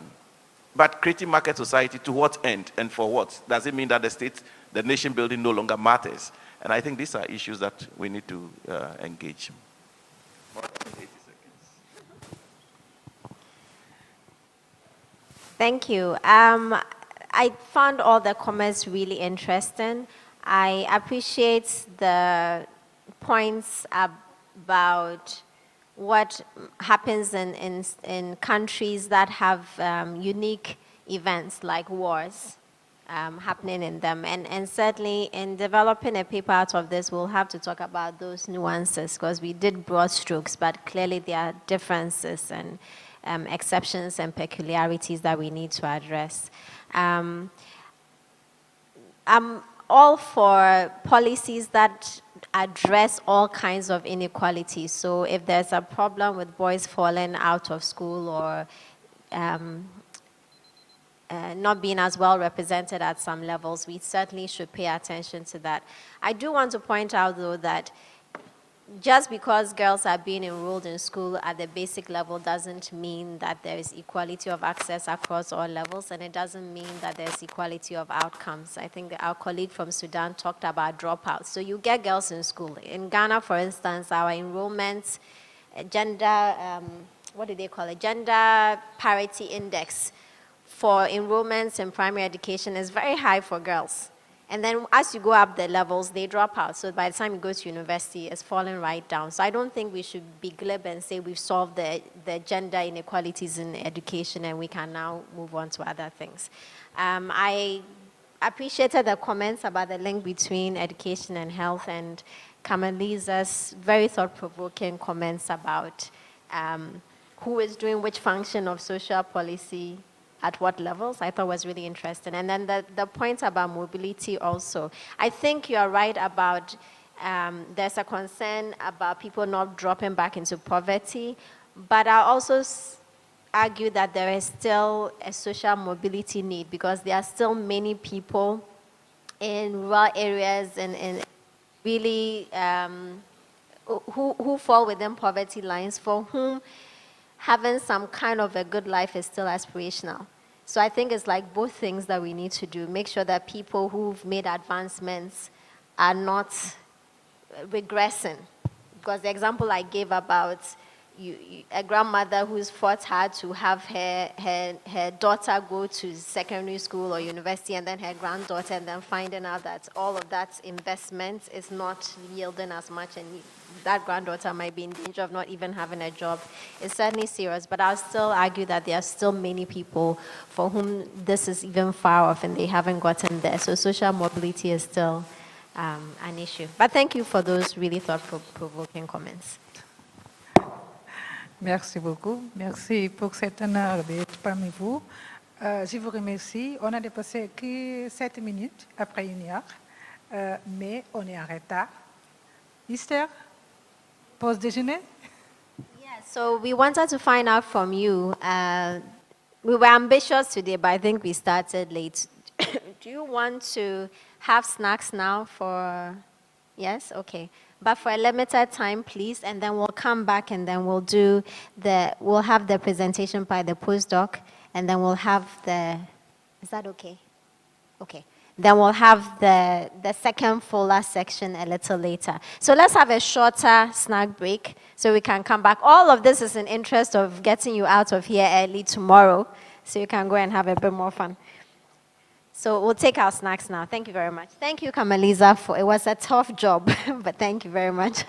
But creating market society to what end and for what? Does it mean that the nation building no longer matters? And I think these are issues that we need to engage. More than 80 seconds. Thank you. I found all the comments really interesting. I appreciate the points about what happens in countries that have unique events like wars happening in them. And certainly in developing a paper out of this, we'll have to talk about those nuances because we did broad strokes, but clearly there are differences and exceptions and peculiarities that we need to address. I'm all for policies that address all kinds of inequalities. So if there's a problem with boys falling out of school or not being as well represented at some levels, we certainly should pay attention to that. I do want to point out, though, that just because girls are being enrolled in school at the basic level doesn't mean that there is equality of access across all levels, and it doesn't mean that there's equality of outcomes. I think our colleague from Sudan talked about dropouts. So you get girls in school. In Ghana, for instance, our enrollment, gender parity index for enrollments in primary education is very high for girls. And then as you go up the levels, they drop out. So by the time you go to university, it's falling right down. So I don't think we should be glib and say we've solved the gender inequalities in education and we can now move on to other things. I appreciated the comments about the link between education and health and Kamaliza's very thought-provoking comments about who is doing which function of social policy at what levels, I thought was really interesting. And then the point about mobility also. I think you're right about there's a concern about people not dropping back into poverty, but I also argue that there is still a social mobility need because there are still many people in rural areas and really who fall within poverty lines for whom having some kind of a good life is still aspirational. So I think it's like both things that we need to do. Make sure that people who've made advancements are not regressing. Because the example I gave about a grandmother who's fought hard to have her daughter go to secondary school or university, and then her granddaughter, and then finding out that all of that investment is not yielding as much, and that granddaughter might be in danger of not even having a job. It's certainly serious, but I'll still argue that there are still many people for whom this is even far off and they haven't gotten there. So social mobility is still an issue. But thank you for those really thought-provoking comments. Merci beaucoup. Merci pour cet honneur d'être parmi vous. Je vous remercie. On a dépassé que 7 minutes après 1 heure, mais on est en retard. Esther, pause déjeuner? Yeah, so we wanted to find out from you. We were ambitious today, but I think we started late. Do you want to have snacks now for... Yes? Okay. But for a limited time, please, and then we'll come back and then we'll have the presentation by the postdoc, and then we'll have the... Is that okay? Okay. Then we'll have the second fuller section a little later. So let's have a shorter snack break so we can come back. All of this is in interest of getting you out of here early tomorrow so you can go and have a bit more fun. So we'll take our snacks now. Thank you very much. Thank you, Kamaliza. It was a tough job, but thank you very much.